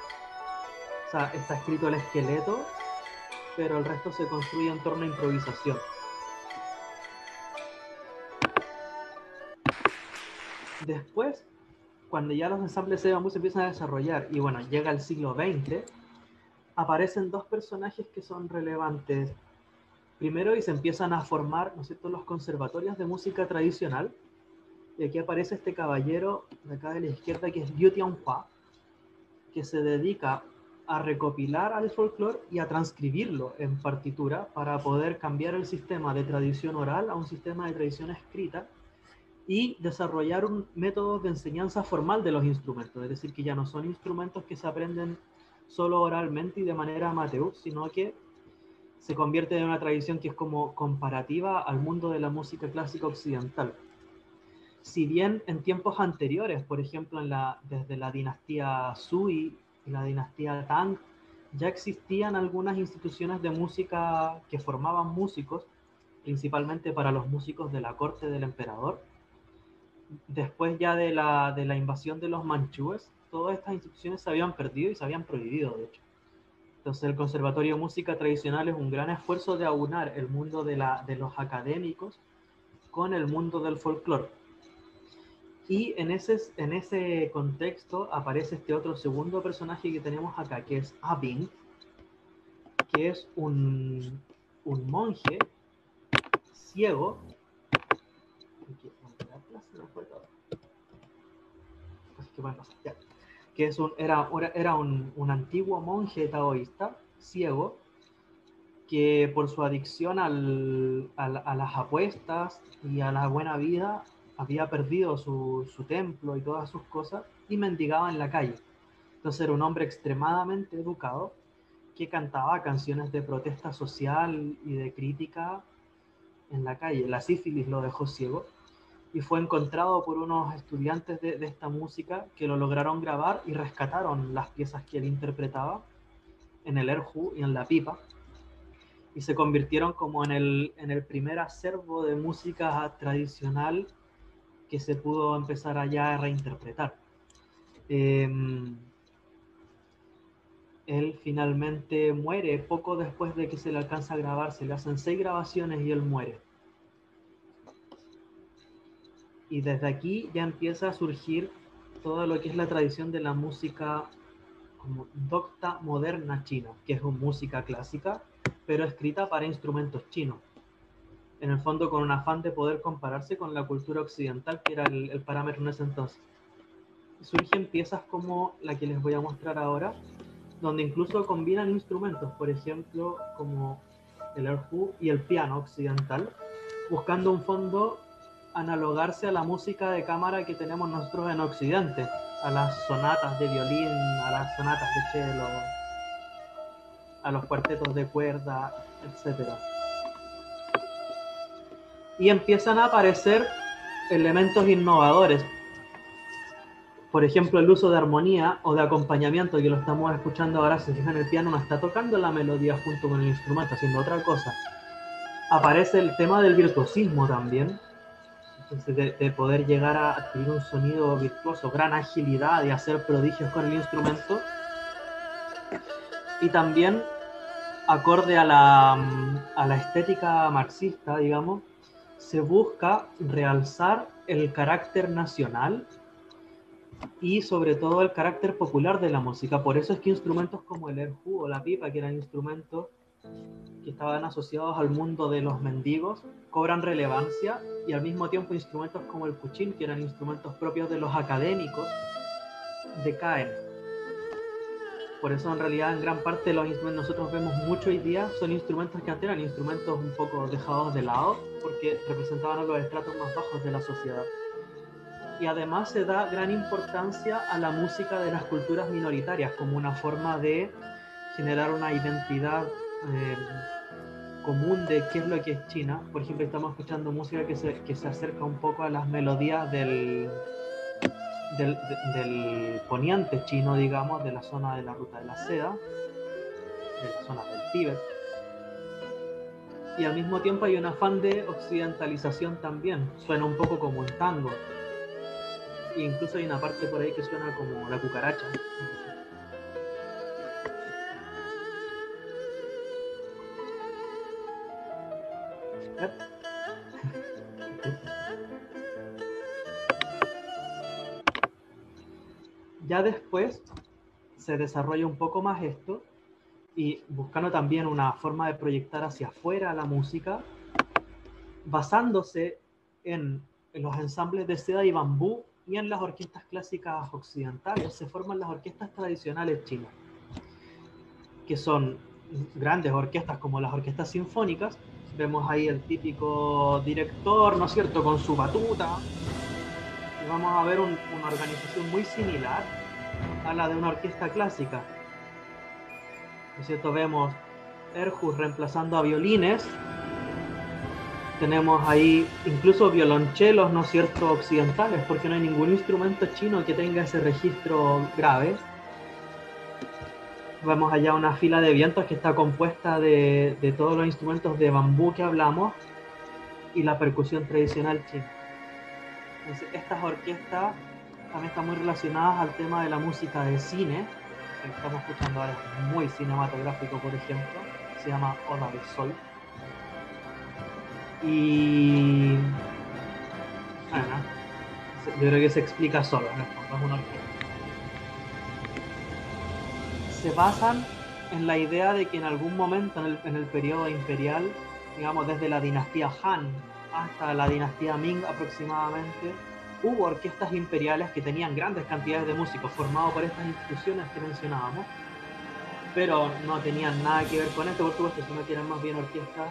O sea, está escrito el esqueleto, pero el resto se construye en torno a improvisación. Después, cuando ya los ensambles de bambú se empiezan a desarrollar y bueno, llega el siglo XX, aparecen dos personajes que son relevantes. Primero, y se empiezan a formar, ¿no es cierto?, los conservatorios de música tradicional. Y aquí aparece este caballero de acá de la izquierda, que es Liu Tianhua, que se dedica a recopilar al folclore y a transcribirlo en partitura para poder cambiar el sistema de tradición oral a un sistema de tradición escrita y desarrollar un método de enseñanza formal de los instrumentos. Es decir, que ya no son instrumentos que se aprenden solo oralmente y de manera amateur, sino que se convierte en una tradición que es como comparativa al mundo de la música clásica occidental. Si bien en tiempos anteriores, por ejemplo, desde la dinastía Sui y la dinastía Tang, ya existían algunas instituciones de música que formaban músicos, principalmente para los músicos de la corte del emperador. Después ya de la invasión de los manchúes, todas estas instituciones se habían perdido y se habían prohibido, de hecho. Entonces el Conservatorio de Música Tradicional es un gran esfuerzo de aunar el mundo de los académicos con el mundo del folclore. Y en ese contexto aparece este otro segundo personaje que tenemos acá, que es Abing, que es un monje ciego, que era un antiguo monje taoísta ciego, que por su adicción a las apuestas y a la buena vida había perdido su templo y todas sus cosas y mendigaba en la calle. Entonces era un hombre extremadamente educado que cantaba canciones de protesta social y de crítica en la calle. La sífilis lo dejó ciego y fue encontrado por unos estudiantes de esta música que lo lograron grabar y rescataron las piezas que él interpretaba en el erhu y en la pipa, y se convirtieron como en el primer acervo de música tradicional que se pudo empezar allá a reinterpretar. Él finalmente muere poco después de que se le alcanza a grabar, se le hacen 6 grabaciones y él muere. Y desde aquí ya empieza a surgir todo lo que es la tradición de la música como docta moderna china, que es una música clásica, pero escrita para instrumentos chinos. En el fondo con un afán de poder compararse con la cultura occidental, que era el parámetro en ese entonces. Surgen piezas como la que les voy a mostrar ahora, donde incluso combinan instrumentos, por ejemplo, como el erhu y el piano occidental, buscando un fondo analogarse a la música de cámara que tenemos nosotros en Occidente, a las sonatas de violín, a las sonatas de cello, a los cuartetos de cuerda, etc. Y empiezan a aparecer elementos innovadores. Por ejemplo, el uso de armonía o de acompañamiento, que lo estamos escuchando ahora, se fijan, el piano no está tocando la melodía junto con el instrumento, haciendo otra cosa. Aparece el tema del virtuosismo también, entonces de poder llegar a adquirir un sonido virtuoso, gran agilidad y hacer prodigios con el instrumento. Y también, acorde a la estética marxista, digamos, se busca realzar el carácter nacional y sobre todo el carácter popular de la música. Por eso es que instrumentos como el erhu o la pipa, que eran instrumentos que estaban asociados al mundo de los mendigos, cobran relevancia, y al mismo tiempo instrumentos como el kuchín, que eran instrumentos propios de los académicos, decaen. Por eso en realidad en gran parte los instrumentos nosotros vemos mucho hoy día son instrumentos que antes eran instrumentos un poco dejados de lado porque representaban a los estratos más bajos de la sociedad. Y además se da gran importancia a la música de las culturas minoritarias como una forma de generar una identidad común de qué es lo que es China. Por ejemplo, estamos escuchando música que se acerca un poco a las melodías del poniente chino, digamos, de la zona de la Ruta de la Seda, de la zona del Tíbet. Y al mismo tiempo hay un afán de occidentalización también. Suena un poco como un tango. E incluso hay una parte por ahí que suena como la cucaracha. Ya después se desarrolla un poco más esto y buscando también una forma de proyectar hacia afuera la música, basándose en los ensambles de seda y bambú y en las orquestas clásicas occidentales, se forman las orquestas tradicionales chinas, que son grandes orquestas como las orquestas sinfónicas. Vemos ahí el típico director, ¿no es cierto?, con su batuta. Y vamos a ver una organización muy similar a la de una orquesta clásica. ¿No es cierto? Vemos erhus reemplazando a violines. Tenemos ahí incluso violonchelos, ¿no es cierto?, occidentales, porque no hay ningún instrumento chino que tenga ese registro grave. Vemos allá una fila de vientos que está compuesta de todos los instrumentos de bambú que hablamos y la percusión tradicional china. Entonces, estas orquestas también están muy relacionadas al tema de la música de cine, que estamos escuchando ahora, es muy cinematográfico, por ejemplo, se llama Oda del Sol. Y bueno, yo creo que se explica solo, en el fondo, es una orquesta. Se basan en la idea de que en algún momento en el periodo imperial, digamos desde la dinastía Han hasta la dinastía Ming aproximadamente, hubo orquestas imperiales que tenían grandes cantidades de músicos formados por estas instituciones que mencionábamos, pero no tenían nada que ver con esto, por supuesto, sino que eran más bien orquestas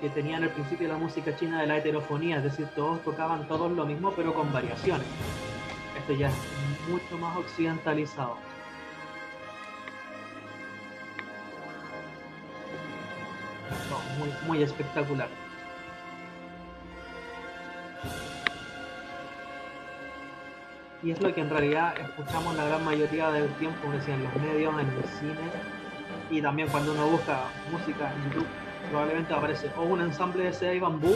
que tenían el principio de la música china de la heterofonía, es decir, todos tocaban todos lo mismo pero con variaciones. Esto ya es mucho más occidentalizado. No, muy espectacular. y es lo que en realidad escuchamos la gran mayoría del tiempo, como decía, en los medios, en el cine, y también cuando uno busca música en YouTube, probablemente aparece o un ensamble de seda y bambú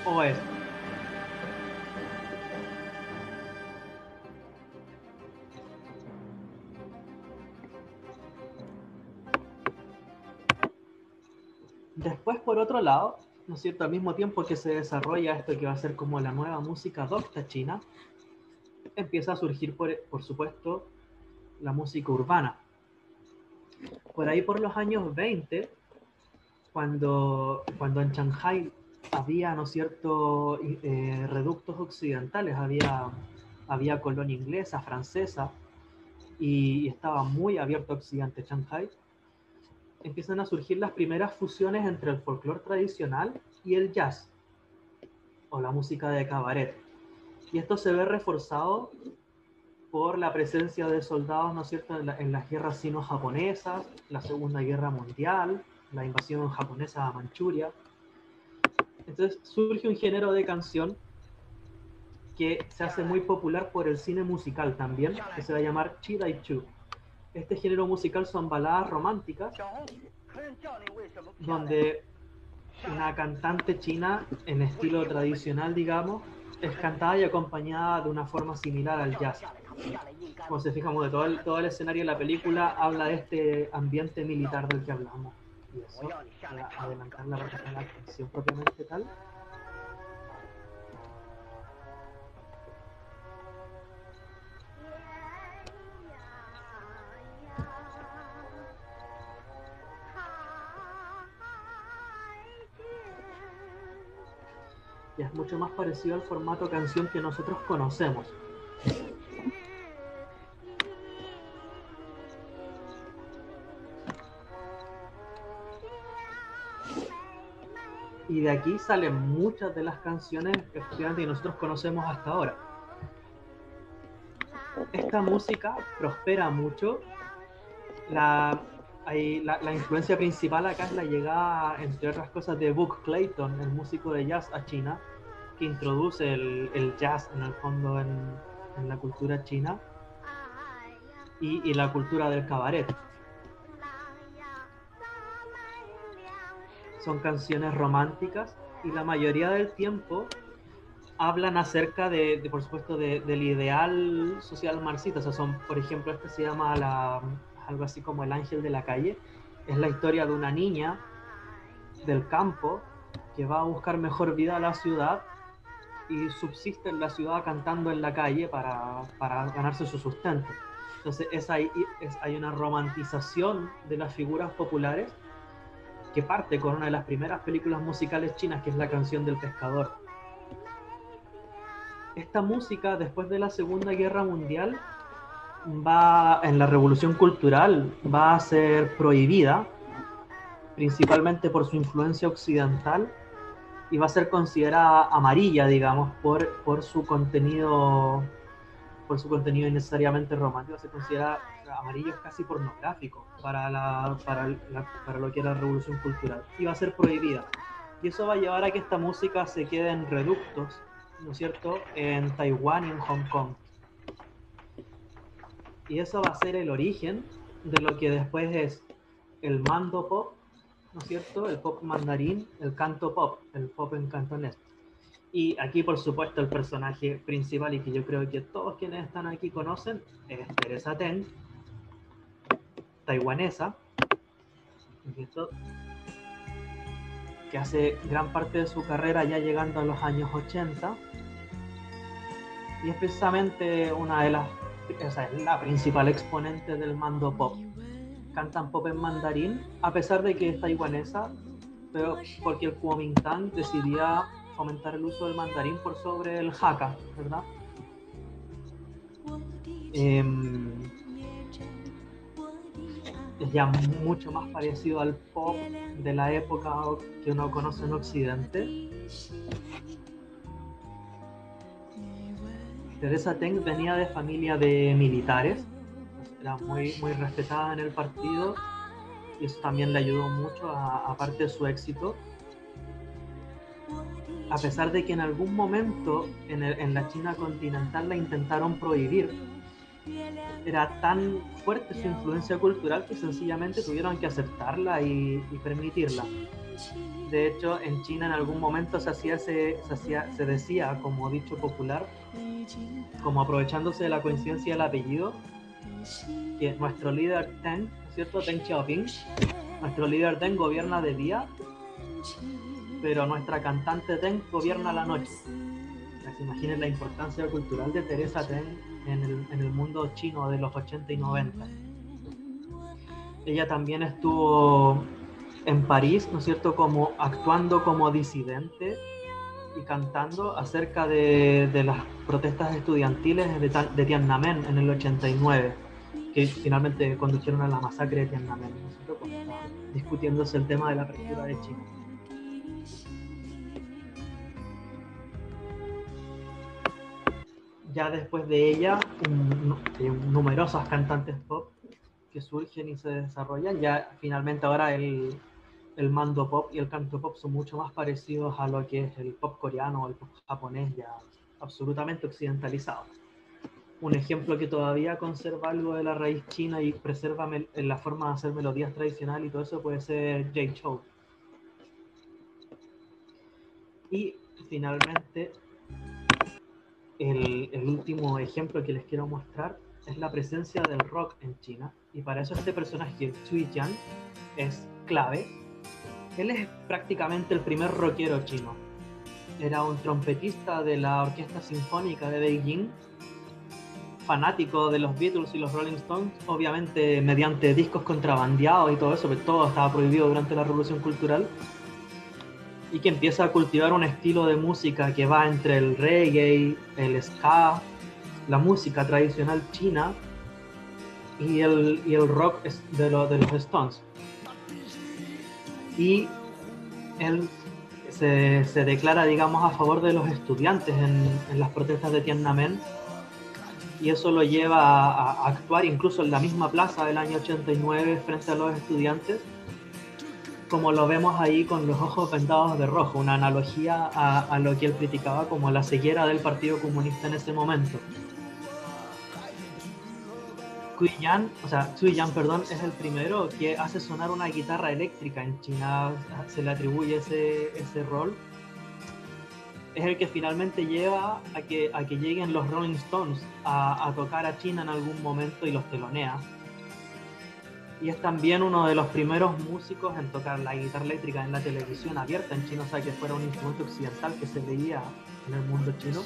o esto. Después, por otro lado, ¿no es cierto? Al mismo tiempo que se desarrolla esto que va a ser como la nueva música docta china, empieza a surgir, por supuesto, la música urbana. Por ahí por los años 20, cuando en Shanghái había, ¿no es cierto?, reductos occidentales, había colonia inglesa, francesa, y estaba muy abierto a Occidente Shanghái, empiezan a surgir las primeras fusiones entre el folclore tradicional y el jazz, o la música de cabaret. Y esto se ve reforzado por la presencia de soldados, ¿no es cierto?, en las guerras sino-japonesas, la Segunda Guerra Mundial, la invasión japonesa a Manchuria. Entonces surge un género de canción que se hace muy popular por el cine musical también, que se va a llamar Chidai-chu. Este género musical son baladas románticas, donde una cantante china en estilo tradicional, digamos, es cantada y acompañada de una forma similar al jazz. Como se fijamos, de todo el escenario de la película habla de este ambiente militar del que hablamos. Y eso, para adelantar la parte de la canción propiamente tal. Ya es mucho más parecido al formato canción que nosotros conocemos. Y de aquí salen muchas de las canciones que nosotros conocemos hasta ahora. Esta música prospera mucho. La influencia principal acá es la llegada, entre otras cosas, de Buck Clayton, el músico de jazz a China, que introduce el jazz en el fondo en la cultura china y la cultura del cabaret. Son canciones románticas y la mayoría del tiempo hablan acerca por supuesto, del ideal social marxista. O sea, son, por ejemplo, este se llama algo así como El Ángel de la Calle. Es la historia de una niña del campo que va a buscar mejor vida a la ciudad y subsiste en la ciudad cantando en la calle para ganarse su sustento. Entonces hay una romantización de las figuras populares que parte con una de las primeras películas musicales chinas, que es La Canción del Pescador. Esta música, después de la Segunda Guerra Mundial, en la Revolución Cultural, va a ser prohibida, principalmente por su influencia occidental, y va a ser considerada amarilla, digamos, por su contenido innecesariamente romántico. Se considera amarillo, casi pornográfico para lo que era la Revolución Cultural, y va a ser prohibida. Y eso va a llevar a que esta música se quede en reductos, ¿no es cierto?, en Taiwán y en Hong Kong. Y eso va a ser el origen de lo que después es el mando pop, ¿no es cierto?, el pop mandarín, el canto pop, el pop en cantonés. Y aquí, por supuesto, el personaje principal, y que yo creo que todos quienes están aquí conocen, es Teresa Teng, taiwanesa, ¿cierto?, que hace gran parte de su carrera ya llegando a los años 80, y es precisamente es la principal exponente del mando pop. Cantan pop en mandarín, a pesar de que es taiwanesa, pero porque el Kuomintang decidía fomentar el uso del mandarín por sobre el Hakka, ¿verdad? Es ya mucho más parecido al pop de la época que uno conoce en Occidente. Teresa Teng venía de familia de militares, era muy, muy respetada en el partido, y eso también le ayudó mucho, aparte de su éxito. a pesar de que en algún momento en la China continental la intentaron prohibir, era tan fuerte su influencia cultural que sencillamente tuvieron que aceptarla y permitirla. De hecho, en China en algún momento se decía como dicho popular, como aprovechándose de la coincidencia del apellido, que nuestro líder Deng, ¿cierto? Deng Xiaoping, nuestro líder Deng gobierna de día, pero nuestra cantante Deng gobierna la noche. Se imaginen la importancia cultural de Teresa Deng en el mundo chino de los 80 y 90. Ella también estuvo en París, ¿no es cierto?, como actuando como disidente y cantando acerca de las protestas estudiantiles de Tiananmen en el 89, que finalmente condujeron a la masacre de Tiananmen, ¿no es cierto?, cuando estaba discutiéndose el tema de la apertura de China. Ya después de ella, numerosas cantantes pop que surgen y se desarrollan. Ya finalmente ahora el mando pop y el canto pop son mucho más parecidos a lo que es el pop coreano o el pop japonés, ya absolutamente occidentalizado. Un ejemplo que todavía conserva algo de la raíz china y preserva la forma de hacer melodías tradicionales y todo eso puede ser Jay Chou. Y finalmente el último ejemplo que les quiero mostrar es la presencia del rock en China, y para eso este personaje, Cui Jian, es clave. Él es prácticamente el primer rockero chino. Era un trompetista de la Orquesta Sinfónica de Beijing, fanático de los Beatles y los Rolling Stones, obviamente mediante discos contrabandeados y todo eso, pero todo estaba prohibido durante la Revolución Cultural, y que empieza a cultivar un estilo de música que va entre el reggae, el ska, la música tradicional china y el rock de los Stones. Y él se declara, digamos, a favor de los estudiantes en las protestas de Tiananmen, y eso lo lleva a actuar incluso en la misma plaza del año 89 frente a los estudiantes, como lo vemos ahí con los ojos vendados de rojo, una analogía a lo que él criticaba como la ceguera del Partido Comunista en ese momento. Cui Jian, es el primero que hace sonar una guitarra eléctrica en China, se le atribuye ese rol. Es el que finalmente lleva a que lleguen los Rolling Stones a tocar a China en algún momento y los telonea. Y es también uno de los primeros músicos en tocar la guitarra eléctrica en la televisión abierta en China, o sea, que fuera un instrumento occidental que se veía en el mundo chino.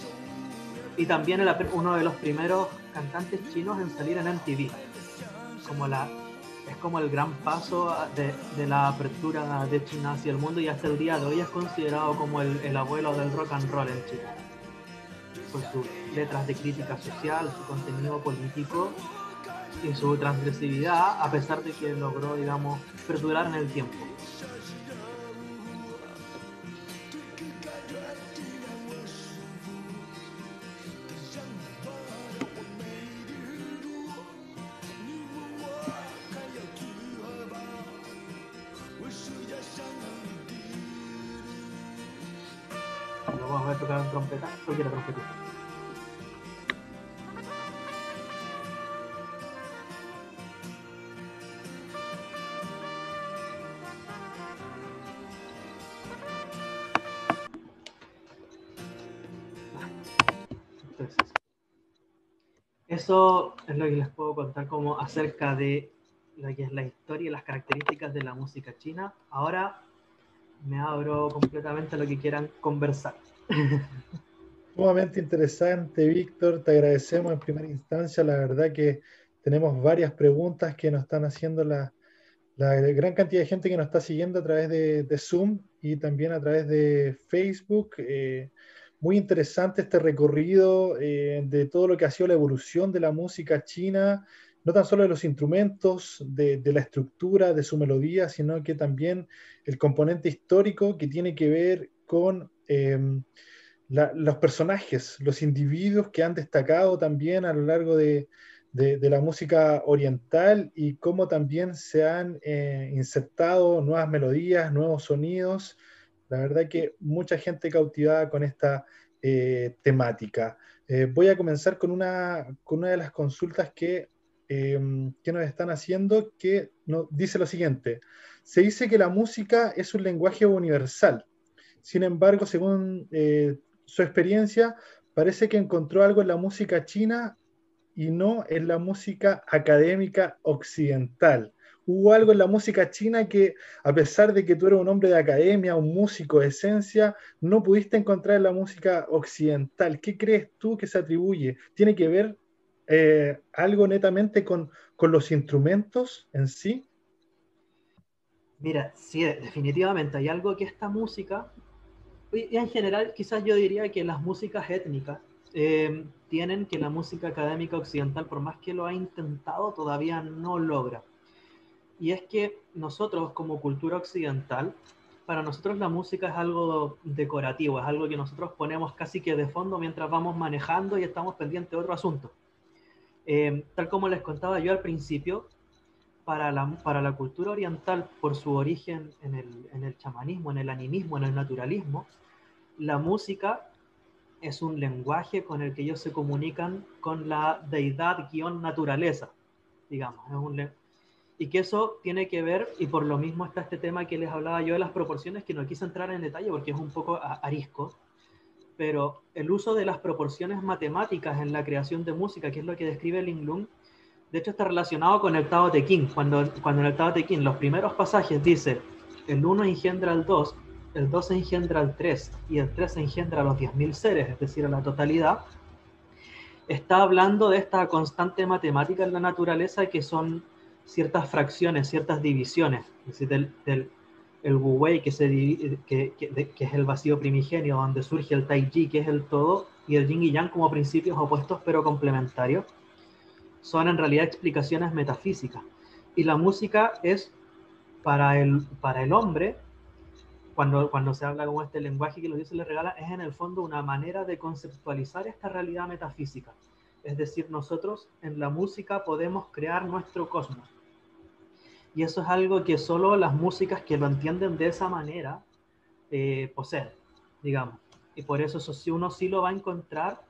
Y también uno de los primeros cantantes chinos en salir en MTV. Es como el gran paso de la apertura de China hacia el mundo, y hasta el día de hoy es considerado como el abuelo del rock and roll en China. Por sus letras de crítica social, su contenido político y su transgresividad, a pesar de que logró, digamos, perdurar en el tiempo. Vamos a ver tocar trompeta, porque era trompetista. Entonces, eso es lo que les puedo contar como acerca de lo que es la historia y las características de la música china. Ahora me abro completamente a lo que quieran conversar. Sumamente interesante, Víctor. Te agradecemos en primera instancia. La verdad que tenemos varias preguntas que nos están haciendo la gran cantidad de gente que nos está siguiendo a través de Zoom y también a través de Facebook. Muy interesante este recorrido de todo lo que ha sido la evolución de la música china, no tan solo de los instrumentos, de la estructura, de su melodía, sino que también el componente histórico que tiene que ver con los personajes, los individuos que han destacado también a lo largo de la música oriental, y cómo también se han insertado nuevas melodías, nuevos sonidos La verdad que mucha gente cautivada con esta temática. Voy a comenzar con una de las consultas que nos están haciendo, que dice lo siguiente. Se dice que la música es un lenguaje universal. Sin embargo, según su experiencia, parece que encontró algo en la música china y no en la música académica occidental. Hubo algo en la música china que, a pesar de que tú eres un hombre de academia, un músico de esencia, no pudiste encontrar en la música occidental. ¿Qué crees tú que se atribuye? ¿Tiene que ver algo netamente con los instrumentos en sí? Mira, sí, definitivamente hay algo que esta música, y en general quizás yo diría que las músicas étnicas tienen que la música académica occidental, por más que lo ha intentado, todavía no logra. Y es que nosotros como cultura occidental, para nosotros la música es algo decorativo, es algo que nosotros ponemos casi que de fondo mientras vamos manejando y estamos pendientes de otro asunto. Tal como les contaba yo al principio, para la cultura oriental, por su origen en el chamanismo, en el animismo, en el naturalismo, la música es un lenguaje con el que ellos se comunican con la deidad-naturaleza, digamos. Y que eso tiene que ver, y por lo mismo está este tema que les hablaba yo de las proporciones, que no quise entrar en detalle porque es un poco arisco, pero el uso de las proporciones matemáticas en la creación de música, que es lo que describe Linglung, de hecho está relacionado con el Tao Te Ching, cuando en el Tao Te Ching los primeros pasajes dice el 1 engendra al 2, el 2 engendra al 3 y el 3 engendra a los 10.000 seres, es decir, a la totalidad, está hablando de esta constante matemática en la naturaleza que son ciertas fracciones, ciertas divisiones, es decir, el Wu Wei, que es el vacío primigenio, donde surge el Tai Chi, que es el todo, y el Yin y Yang como principios opuestos pero complementarios, son en realidad explicaciones metafísicas. Y la música es para el hombre, cuando se habla como este lenguaje que los dioses le regalan, es en el fondo una manera de conceptualizar esta realidad metafísica. Es decir, nosotros en la música podemos crear nuestro cosmos. Y eso es algo que solo las músicas que lo entienden de esa manera poseen, digamos. Y por eso uno sí lo va a encontrar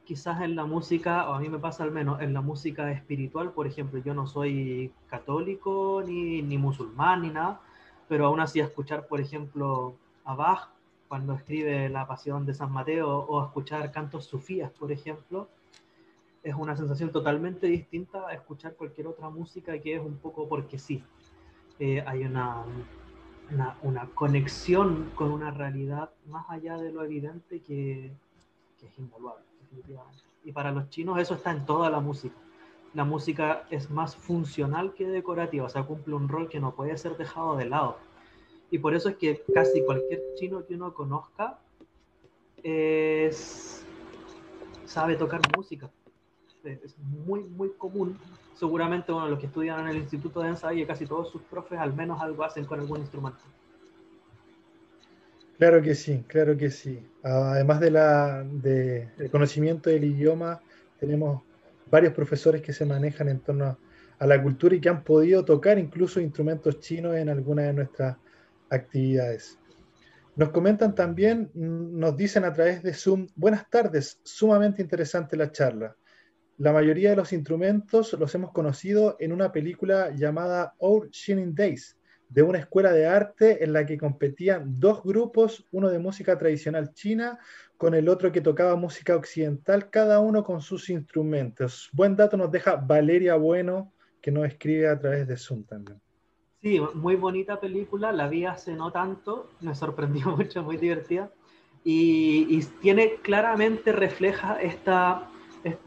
quizás en la música, o a mí me pasa al menos, en la música espiritual, por ejemplo, yo no soy católico, ni musulmán, ni nada, pero aún así escuchar, por ejemplo, a Bach, cuando escribe La Pasión de San Mateo, o escuchar cantos sufíes, por ejemplo, es una sensación totalmente distinta a escuchar cualquier otra música que es un poco porque sí. Hay una conexión con una realidad más allá de lo evidente que es invaluable, definitivamente. Y para los chinos eso está en toda la música. La música es más funcional que decorativa, o sea, cumple un rol que no puede ser dejado de lado. Y por eso es que casi cualquier chino que uno conozca sabe tocar música. Es muy, muy común. Seguramente, bueno, los que estudian en el Instituto de Ensayo, casi todos sus profes al menos algo hacen con algún instrumento. Claro que sí, claro que sí. Además del conocimiento del idioma, tenemos varios profesores que se manejan en torno a la cultura y que han podido tocar incluso instrumentos chinos en algunas de nuestras actividades. Nos comentan también, nos dicen a través de Zoom, buenas tardes, sumamente interesante la charla. La mayoría de los instrumentos los hemos conocido en una película llamada Our Shining Days, de una escuela de arte en la que competían dos grupos, uno de música tradicional china con el otro que tocaba música occidental, cada uno con sus instrumentos. Buen dato nos deja Valeria Bueno, que nos escribe a través de Zoom también. Sí, muy bonita película, la vi hace no tanto, me sorprendió mucho, muy divertida, y claramente refleja esta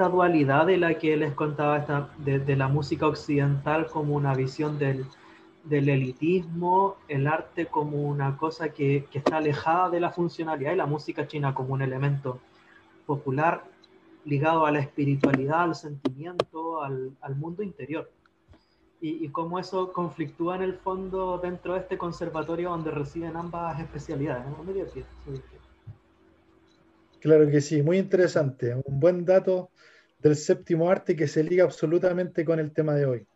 dualidad de la que les contaba, de la música occidental como una visión del elitismo, el arte como una cosa que está alejada de la funcionalidad, y la música china como un elemento popular ligado a la espiritualidad, al sentimiento, al mundo interior. Y cómo eso conflictúa en el fondo dentro de este conservatorio donde reciben ambas especialidades. ¿No? Muy divertido. Claro que sí, muy interesante. Un buen dato del séptimo arte que se liga absolutamente con el tema de hoy.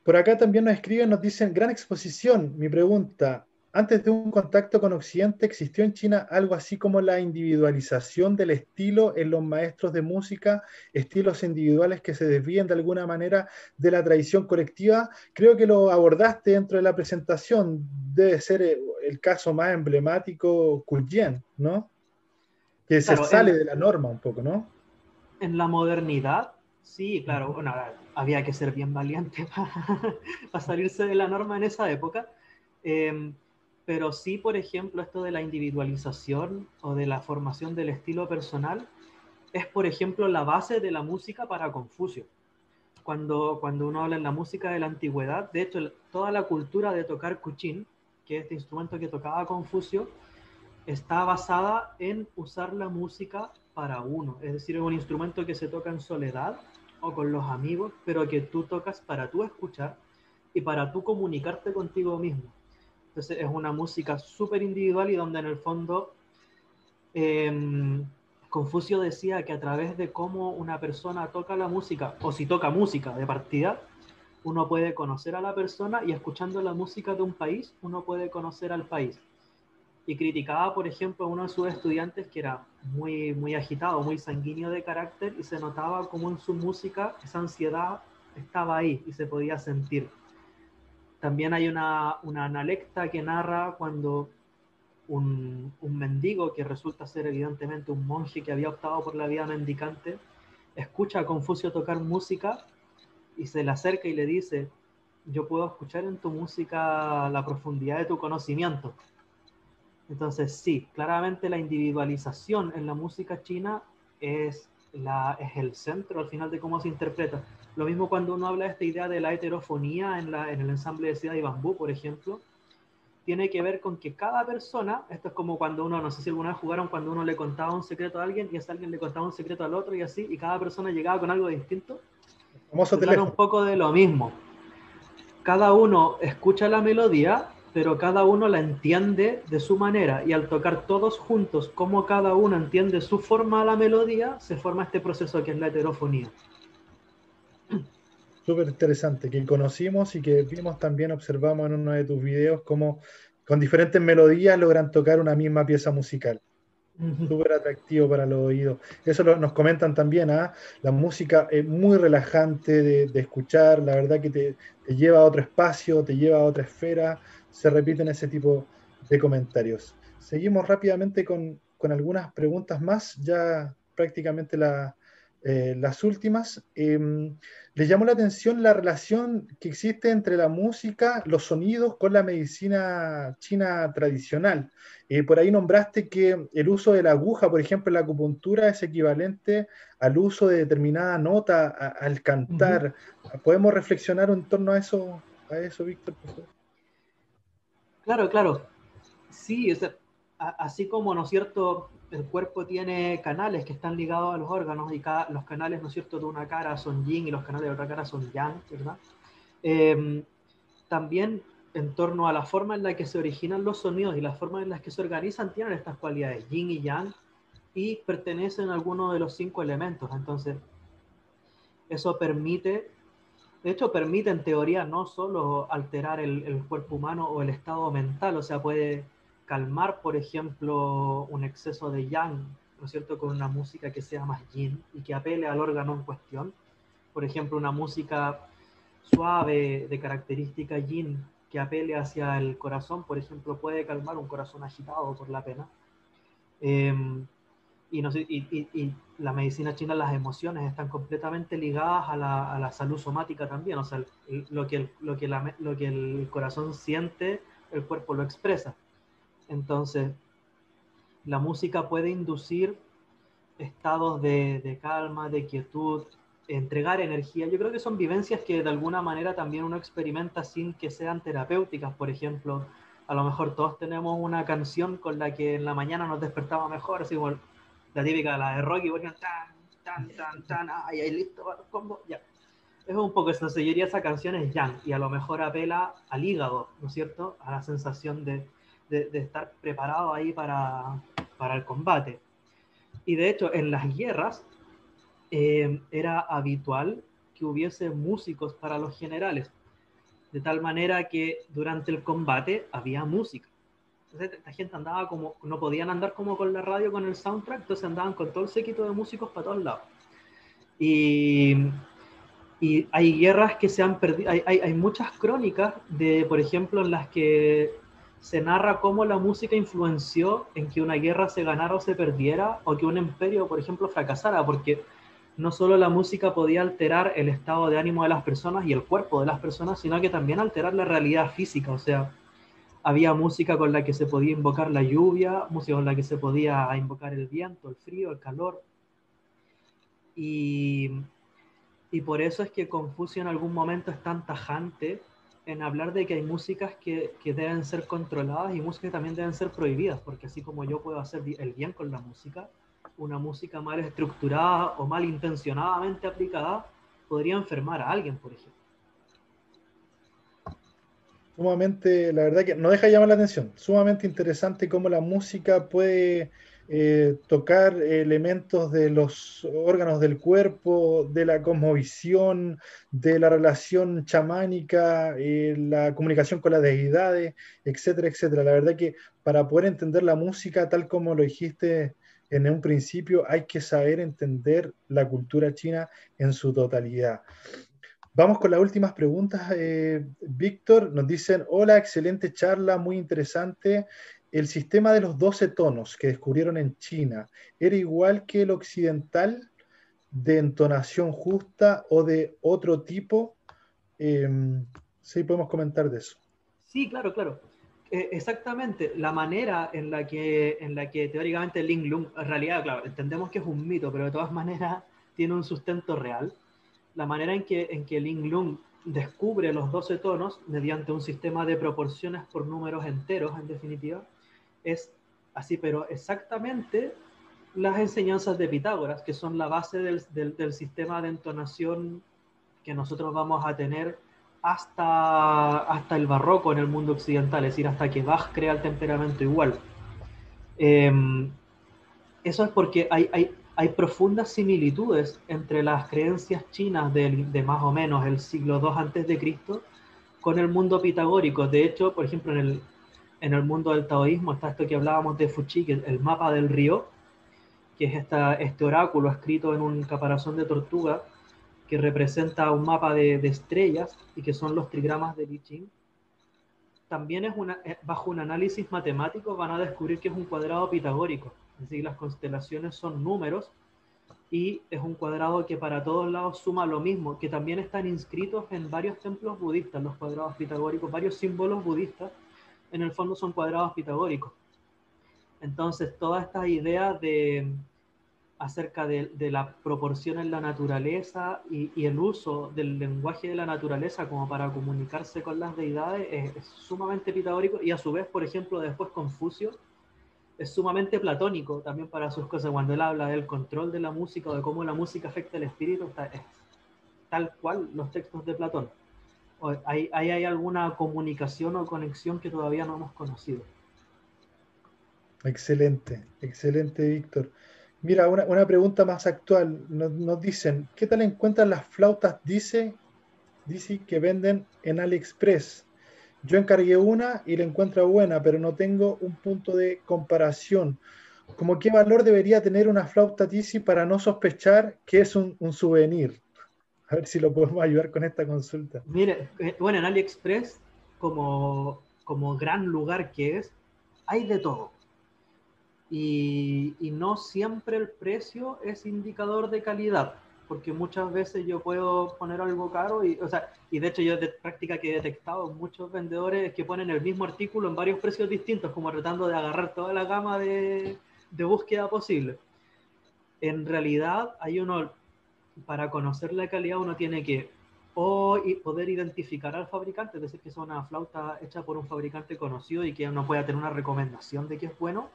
Por acá también nos escriben, nos dicen, gran exposición. Mi pregunta, antes de un contacto con Occidente, existió en China algo así como la individualización del estilo en los maestros de música, estilos individuales que se desvíen de alguna manera de la tradición colectiva. Creo que lo abordaste dentro de la presentación. Debe ser el caso más emblemático, Kuyen, ¿no? Que se Claro, sale de la norma un poco, ¿no? en la modernidad, sí, claro, bueno, había que ser bien valiente para salirse de la norma en esa época. Eh, pero sí, por ejemplo, esto de la individualización o de la formación del estilo personal es, por ejemplo, la base de la música para Confucio. Cuando uno habla en la música de la antigüedad, de hecho, toda la cultura de tocar kuchin, que es este instrumento que tocaba Confucio, está basada en usar la música para uno. Es decir, es un instrumento que se toca en soledad o con los amigos, pero que tú tocas para tú escuchar y para tú comunicarte contigo mismo. Entonces es una música súper individual y donde en el fondo Confucio decía que a través de cómo una persona toca la música, o si toca música de partida, uno puede conocer a la persona y escuchando la música de un país, uno puede conocer al país. Y criticaba, por ejemplo, a uno de sus estudiantes que era muy, muy agitado, muy sanguíneo de carácter y se notaba como en su música esa ansiedad estaba ahí y se podía sentir. También hay una analecta que narra cuando un mendigo, que resulta ser evidentemente un monje que había optado por la vida mendicante, escucha a Confucio tocar música y se le acerca y le dice: yo puedo escuchar en tu música la profundidad de tu conocimiento. Entonces sí, claramente la individualización en la música china es el centro al final de cómo se interpreta. Lo mismo cuando uno habla de esta idea de la heterofonía en el ensamble de seda y bambú, por ejemplo, tiene que ver con que cada persona, esto es como cuando uno, no sé si alguna vez jugaron, cuando uno le contaba un secreto a alguien y ese alguien le contaba un secreto al otro y así, y cada persona llegaba con algo distinto. Famoso Se trata un teléfono. poco de lo mismo. Cada uno escucha la melodía, pero cada uno la entiende de su manera, y al tocar todos juntos como cada uno entiende su forma a la melodía, se forma este proceso que es la heterofonía. Súper interesante, que conocimos y que vimos también, observamos en uno de tus videos, cómo con diferentes melodías logran tocar una misma pieza musical. Súper atractivo para los oídos. Eso nos comentan también, ¿ah? La música es muy relajante de escuchar, la verdad que te lleva a otro espacio, te lleva a otra esfera, se repiten ese tipo de comentarios. Seguimos rápidamente con algunas preguntas más, ya prácticamente las últimas. ¿Les llamó la atención la relación que existe entre la música, los sonidos con la medicina china tradicional? Por ahí nombraste que el uso de la aguja, por ejemplo, en la acupuntura es equivalente al uso de determinada nota al cantar. ¿Podemos reflexionar en torno a eso, Víctor, por favor? Claro, claro. Sí, o sea, así como, ¿no es cierto?, el cuerpo tiene canales que están ligados a los órganos y los canales, ¿no es cierto?, de una cara son yin y los canales de otra cara son yang, ¿verdad? Eh, También en torno a la forma en la que se originan los sonidos y la forma en la que se organizan tienen estas cualidades, yin y yang, y pertenecen a alguno de los 5 elementos. Entonces, eso permite, de hecho, permite en teoría no solo alterar el cuerpo humano o el estado mental, o sea, puede calmar, por ejemplo, un exceso de yang, ¿no es cierto?, con una música que sea más yin y que apele al órgano en cuestión. Por ejemplo, una música suave de característica yin que apele hacia el corazón, por ejemplo, puede calmar un corazón agitado por la pena. Eh, y, no sé, y la medicina china, las emociones están completamente ligadas a la salud somática también. O sea, lo que el corazón siente, el cuerpo lo expresa. Entonces, la música puede inducir estados de calma, de quietud, entregar energía. Yo creo que son vivencias que de alguna manera también uno experimenta sin que sean terapéuticas. Por ejemplo, a lo mejor todos tenemos una canción con la que en la mañana nos despertamos mejor, así como la típica, la de Rocky, ponían tan, tan, tan, tan, ay, ahí listo, combo, ya. Es un poco eso, yo diría esa canción es yang, y a lo mejor apela al hígado, ¿no es cierto? A la sensación de estar preparado ahí para el combate. Y de hecho, en las guerras era habitual que hubiese músicos para los generales, de tal manera que durante el combate había música. Entonces esta gente andaba como, no podían andar como con la radio, con el soundtrack, entonces andaban con todo el séquito de músicos para todos lados. Y hay guerras que se han perdido, hay muchas crónicas de, por ejemplo, en las que se narra cómo la música influenció en que una guerra se ganara o se perdiera, o que un imperio, por ejemplo, fracasara, porque no solo la música podía alterar el estado de ánimo de las personas y el cuerpo de las personas, sino que también alterar la realidad física. O sea, había música con la que se podía invocar la lluvia, música con la que se podía invocar el viento, el frío, el calor. Y por eso es que Confucio en algún momento es tan tajante en hablar de que hay músicas que deben ser controladas y músicas que también deben ser prohibidas, porque así como yo puedo hacer el bien con la música, una música mal estructurada o mal intencionadamente aplicada podría enfermar a alguien, por ejemplo. Sumamente, la verdad que no deja de llamar la atención, sumamente interesante cómo la música puede tocar elementos de los órganos del cuerpo, de la cosmovisión, de la relación chamánica, la comunicación con las deidades, etcétera, etcétera. La verdad que para poder entender la música tal como lo dijiste en un principio, hay que saber entender la cultura china en su totalidad. Vamos con las últimas preguntas. Víctor, nos dicen, hola, excelente charla, muy interesante. El sistema de los 12 tonos que descubrieron en China, ¿era igual que el occidental, de entonación justa o de otro tipo? Sí, podemos comentar de eso. Sí, claro, claro. Exactamente, la manera en la que teóricamente Ling Lung, en realidad, claro, entendemos que es un mito, pero de todas maneras tiene un sustento real. La manera en que Ling Lung descubre los 12 tonos mediante un sistema de proporciones por números enteros, en definitiva, es así, pero exactamente las enseñanzas de Pitágoras, que son la base del sistema de entonación que nosotros vamos a tener hasta el barroco en el mundo occidental, es decir, hasta que Bach crea el temperamento igual. Eso es porque hay profundas similitudes entre las creencias chinas de más o menos el siglo II antes de Cristo con el mundo pitagórico. De hecho, por ejemplo, en el mundo del taoísmo está esto que hablábamos de Fuchi, que es el mapa del río, que es este oráculo escrito en un caparazón de tortuga que representa un mapa de estrellas y que son los trigramas de I Ching. También bajo un análisis matemático van a descubrir que es un cuadrado pitagórico, es decir, las constelaciones son números y es un cuadrado que para todos lados suma lo mismo, que también están inscritos en varios templos budistas, los cuadrados pitagóricos, varios símbolos budistas, en el fondo son cuadrados pitagóricos. Entonces, toda esta idea acerca de la proporción en la naturaleza y el uso del lenguaje de la naturaleza como para comunicarse con las deidades es sumamente pitagórico, y a su vez, por ejemplo, después Confucio es sumamente platónico también para sus cosas. Cuando él habla del control de la música o de cómo la música afecta el espíritu, es tal cual los textos de Platón. ¿Hay alguna comunicación o conexión que todavía no hemos conocido? Excelente, excelente, Víctor. Mira, una pregunta más actual. Nos dicen, ¿qué tal encuentran las flautas Dice que venden en AliExpress? Yo encargué una y la encuentro buena, pero no tengo un punto de comparación. ¿Cómo qué valor debería tener una flauta Tizi para no sospechar que es un souvenir? A ver si lo podemos ayudar con esta consulta. Mire, bueno, en AliExpress, como gran lugar que es, hay de todo. Y no siempre el precio es indicador de calidad, porque muchas veces yo puedo poner algo caro y de hecho yo de práctica que he detectado muchos vendedores que ponen el mismo artículo en varios precios distintos, como tratando de agarrar toda la gama de búsqueda posible. En realidad para conocer la calidad uno tiene que poder identificar al fabricante, es decir, que es una flauta hecha por un fabricante conocido y que uno pueda tener una recomendación de que es bueno,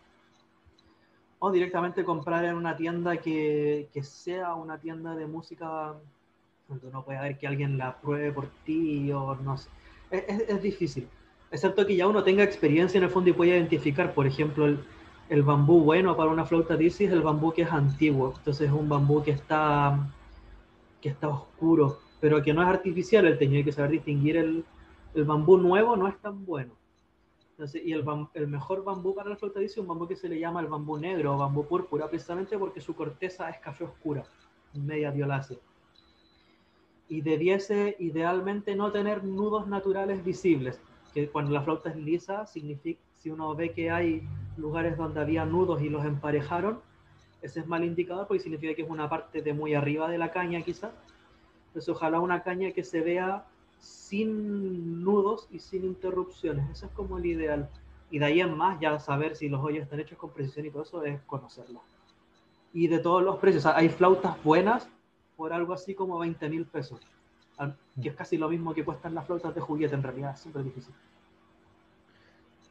o directamente comprar en una tienda que sea una tienda de música donde uno pueda ver que alguien la pruebe por ti, o no sé. Es difícil, excepto que ya uno tenga experiencia en el fondo y pueda identificar, por ejemplo, el bambú bueno para una flauta Dizzy es el bambú que es antiguo, entonces es un bambú que está oscuro, pero que no es artificial el teño, hay que saber distinguir el bambú nuevo, no es tan bueno. Entonces, y el mejor bambú para la flauta dice un bambú que se le llama el bambú negro o bambú púrpura, precisamente porque su corteza es café oscura, media violácea. Y debiese idealmente no tener nudos naturales visibles, que cuando la flauta es lisa, significa, si uno ve que hay lugares donde había nudos y los emparejaron, ese es mal indicador porque significa que es una parte de muy arriba de la caña quizás. Entonces ojalá una caña que se vea sin nudos y sin interrupciones, eso es como el ideal. Y de ahí en más ya saber si los hoyos están hechos con precisión y todo eso es conocerlo. Y de todos los precios, o sea, hay flautas buenas por algo así como 20.000 pesos, que es casi lo mismo que cuestan las flautas de juguete, en realidad es súper difícil.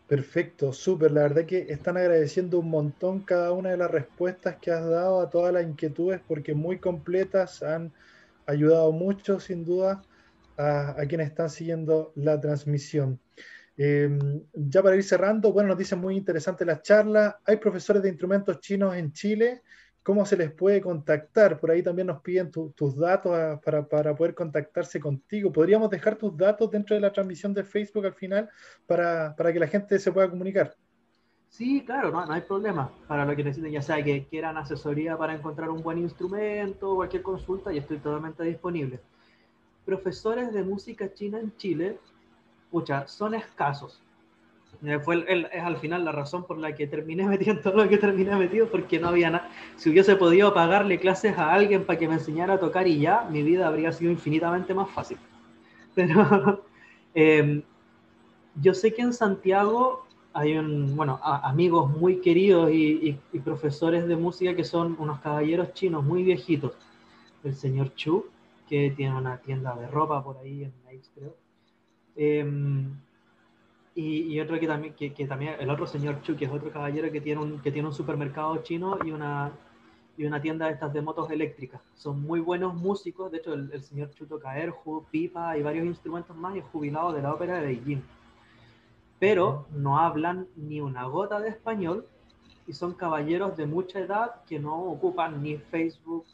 Perfecto, súper. La verdad que están agradeciendo un montón cada una de las respuestas que has dado a todas las inquietudes porque muy completas, han ayudado mucho sin duda a quienes están siguiendo la transmisión. Eh, ya para ir cerrando, bueno, nos dicen muy interesante la charla. ¿Hay profesores de instrumentos chinos en Chile? ¿Cómo se les puede contactar? Por ahí también nos piden tus datos para poder contactarse contigo. ¿Podríamos dejar tus datos dentro de la transmisión de Facebook al final para que la gente se pueda comunicar? Sí, claro, no hay problema. Para lo que necesiten, ya sea que quieran asesoría para encontrar un buen instrumento o cualquier consulta, yo estoy totalmente disponible. Profesores de música china en Chile, pucha, son escasos. Es al final la razón por la que terminé metiendo todo lo que terminé metido, porque no había nada. Si hubiese podido pagarle clases a alguien para que me enseñara a tocar y ya, mi vida habría sido infinitamente más fácil. Pero yo sé que en Santiago hay amigos muy queridos y profesores de música que son unos caballeros chinos muy viejitos. El señor Chu, que tiene una tienda de ropa por ahí en Meix, creo. Y otro que también, el otro señor Chu, que es otro caballero que tiene un supermercado chino y una tienda de estas de motos eléctricas. Son muy buenos músicos, de hecho el señor Chu toca erhu, pipa y varios instrumentos más y es jubilado de la ópera de Beijing. Pero no hablan ni una gota de español y son caballeros de mucha edad que no ocupan ni Facebook,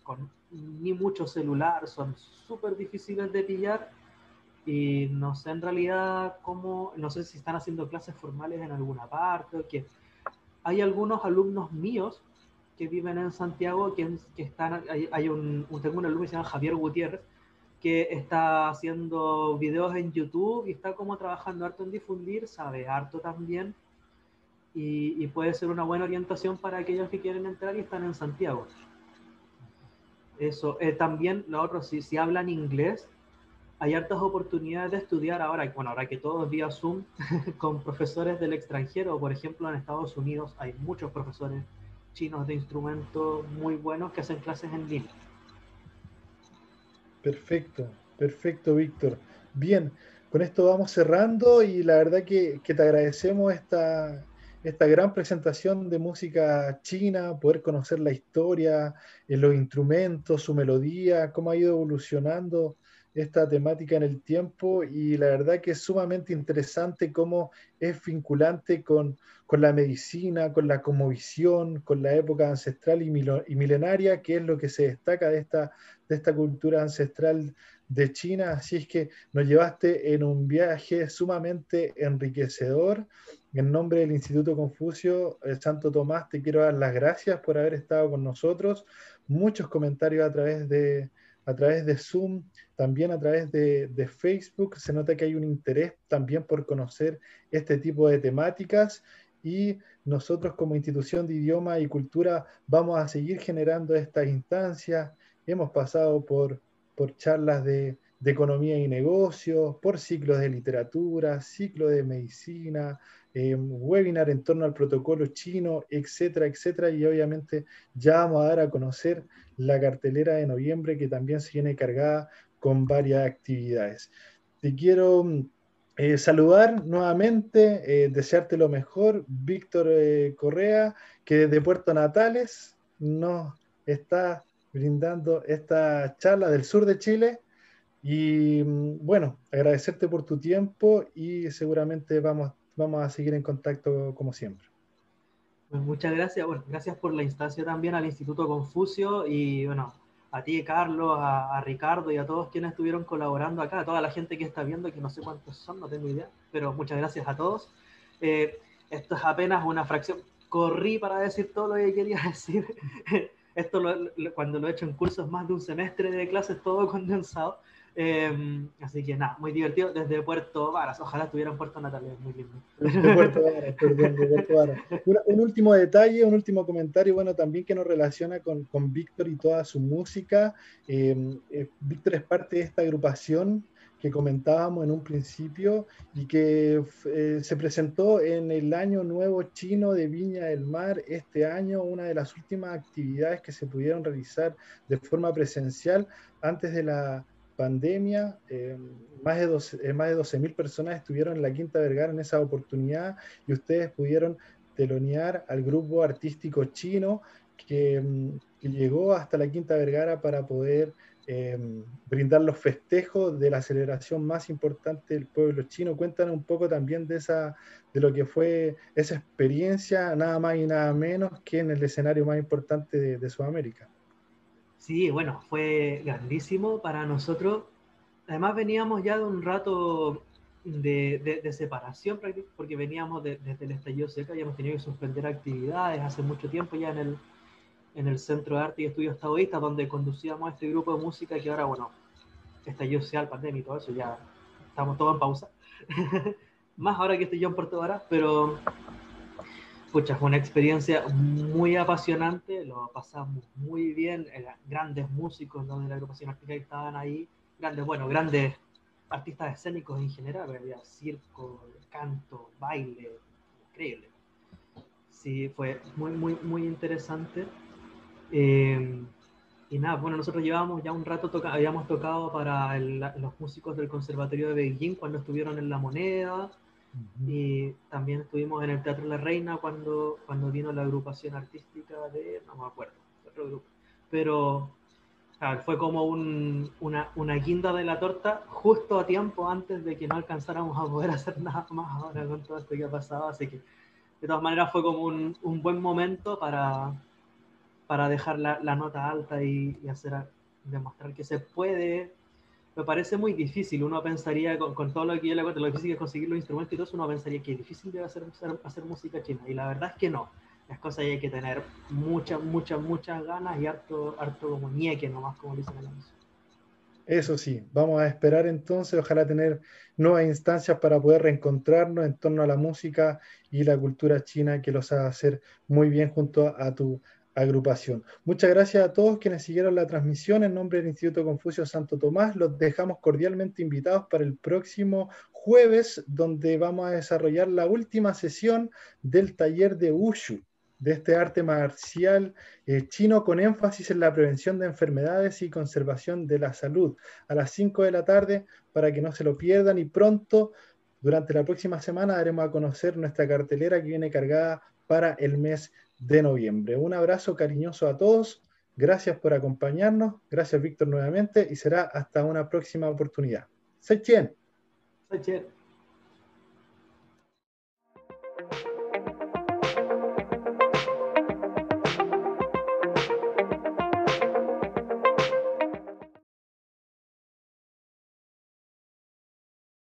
ni mucho celular, son súper difíciles de pillar y no sé en realidad cómo, no sé si están haciendo clases formales en alguna parte o que hay algunos alumnos míos que viven en Santiago que están, tengo un alumno que se llama Javier Gutiérrez que está haciendo videos en YouTube y está como trabajando harto en difundir, sabe harto también y puede ser una buena orientación para aquellos que quieren entrar y están en Santiago. Eso, también lo otro, si hablan inglés, hay hartas oportunidades de estudiar ahora, bueno, ahora que todo es vía Zoom, con profesores del extranjero. Por ejemplo, en Estados Unidos hay muchos profesores chinos de instrumentos muy buenos que hacen clases en línea. Perfecto, perfecto, Víctor. Bien, con esto vamos cerrando y la verdad que te agradecemos esta gran presentación de música china, poder conocer la historia, los instrumentos, su melodía, cómo ha ido evolucionando esta temática en el tiempo y la verdad que es sumamente interesante cómo es vinculante con la medicina, con la cosmovisión, con la época ancestral y milenaria, que es lo que se destaca de esta cultura ancestral de China. Así es que nos llevaste en un viaje sumamente enriquecedor. En nombre del Instituto Confucio, Santo Tomás, te quiero dar las gracias por haber estado con nosotros. Muchos comentarios a través de Zoom, también a través de Facebook. Se nota que hay un interés también por conocer este tipo de temáticas y nosotros como institución de idioma y cultura vamos a seguir generando estas instancias. Hemos pasado por charlas de economía y negocios, por ciclos de literatura, ciclos de medicina, webinar en torno al protocolo chino, etcétera, etcétera. Y obviamente ya vamos a dar a conocer la cartelera de noviembre que también se viene cargada con varias actividades. Te quiero saludar nuevamente, desearte lo mejor, Víctor Correa, que desde Puerto Natales nos está brindando esta charla del sur de Chile. Y bueno, agradecerte por tu tiempo y seguramente vamos a seguir en contacto como siempre. Pues muchas gracias, bueno, gracias por la instancia también al Instituto Confucio y bueno, a ti, Carlos, a Ricardo y a todos quienes estuvieron colaborando acá, a toda la gente que está viendo, que no sé cuántos son, no tengo idea, pero muchas gracias a todos. Esto es apenas una fracción. Corrí para decir todo lo que quería decir. Esto cuando lo he hecho en cursos, más de un semestre de clases, todo condensado. Así que nada, muy divertido desde Puerto Varas. Ojalá estuviera en Puerto Natales, muy lindo. De Puerto Varas, perdón, de Puerto Varas. Un último detalle, un último comentario, bueno, también que nos relaciona con Víctor y toda su música. Víctor es parte de esta agrupación que comentábamos en un principio y que se presentó en el Año Nuevo Chino de Viña del Mar este año, una de las últimas actividades que se pudieron realizar de forma presencial antes de la pandemia. Más de 12.000 personas estuvieron en la Quinta Vergara en esa oportunidad y ustedes pudieron telonear al grupo artístico chino que llegó hasta la Quinta Vergara para poder brindar los festejos de la celebración más importante del pueblo chino. Cuéntanos un poco también de lo que fue esa experiencia, nada más y nada menos que en el escenario más importante de Sudamérica. Sí, bueno, fue grandísimo para nosotros. Además veníamos ya de un rato de separación, porque veníamos desde el estallido seco, habíamos tenido que suspender actividades hace mucho tiempo ya en el Centro de Arte y Estudios Taoístas, donde conducíamos a este grupo de música que ahora, bueno, estallido social, pandemia y todo eso, ya estamos todos en pausa. Más ahora que estoy yo en Puerto Varas, pero pucha, fue una experiencia muy apasionante, lo pasamos muy bien, grandes músicos, ¿no?, de la agrupación artística que estaban ahí, grandes artistas escénicos en general, había circo, canto, baile, increíble. Sí, fue muy interesante. Y nada, bueno, nosotros llevábamos ya un rato, habíamos tocado para los músicos del Conservatorio de Beijing cuando estuvieron en La Moneda, y también estuvimos en el Teatro La Reina cuando vino la agrupación artística no me acuerdo, otro grupo. Pero claro, fue como una guinda de la torta justo a tiempo antes de que no alcanzáramos a poder hacer nada más ahora con todo esto que ha pasado. Así que de todas maneras fue como un buen momento para dejar la nota alta y demostrar que se puede. Me parece muy difícil. Uno pensaría, con todo lo que yo le cuento, lo difícil que es conseguir los instrumentos y todo eso, uno pensaría que es difícil de hacer música china. Y la verdad es que no. Las cosas hay que tener muchas ganas y harto como ñeque nomás, como dicen en la música. Eso sí, vamos a esperar entonces, ojalá tener nuevas instancias para poder reencontrarnos en torno a la música y la cultura china que lo sabe hacer muy bien junto a tu agrupación. Muchas gracias a todos quienes siguieron la transmisión en nombre del Instituto Confucio Santo Tomás. Los dejamos cordialmente invitados para el próximo jueves, donde vamos a desarrollar la última sesión del taller de Wushu, de este arte marcial chino con énfasis en la prevención de enfermedades y conservación de la salud, a las 5 de la tarde, para que no se lo pierdan. Y pronto, durante la próxima semana, daremos a conocer nuestra cartelera que viene cargada para el mes de noviembre. Un abrazo cariñoso a todos, gracias por acompañarnos, gracias Víctor nuevamente, y será hasta una próxima oportunidad. ¡Sei Chien! ¡Sei Chien!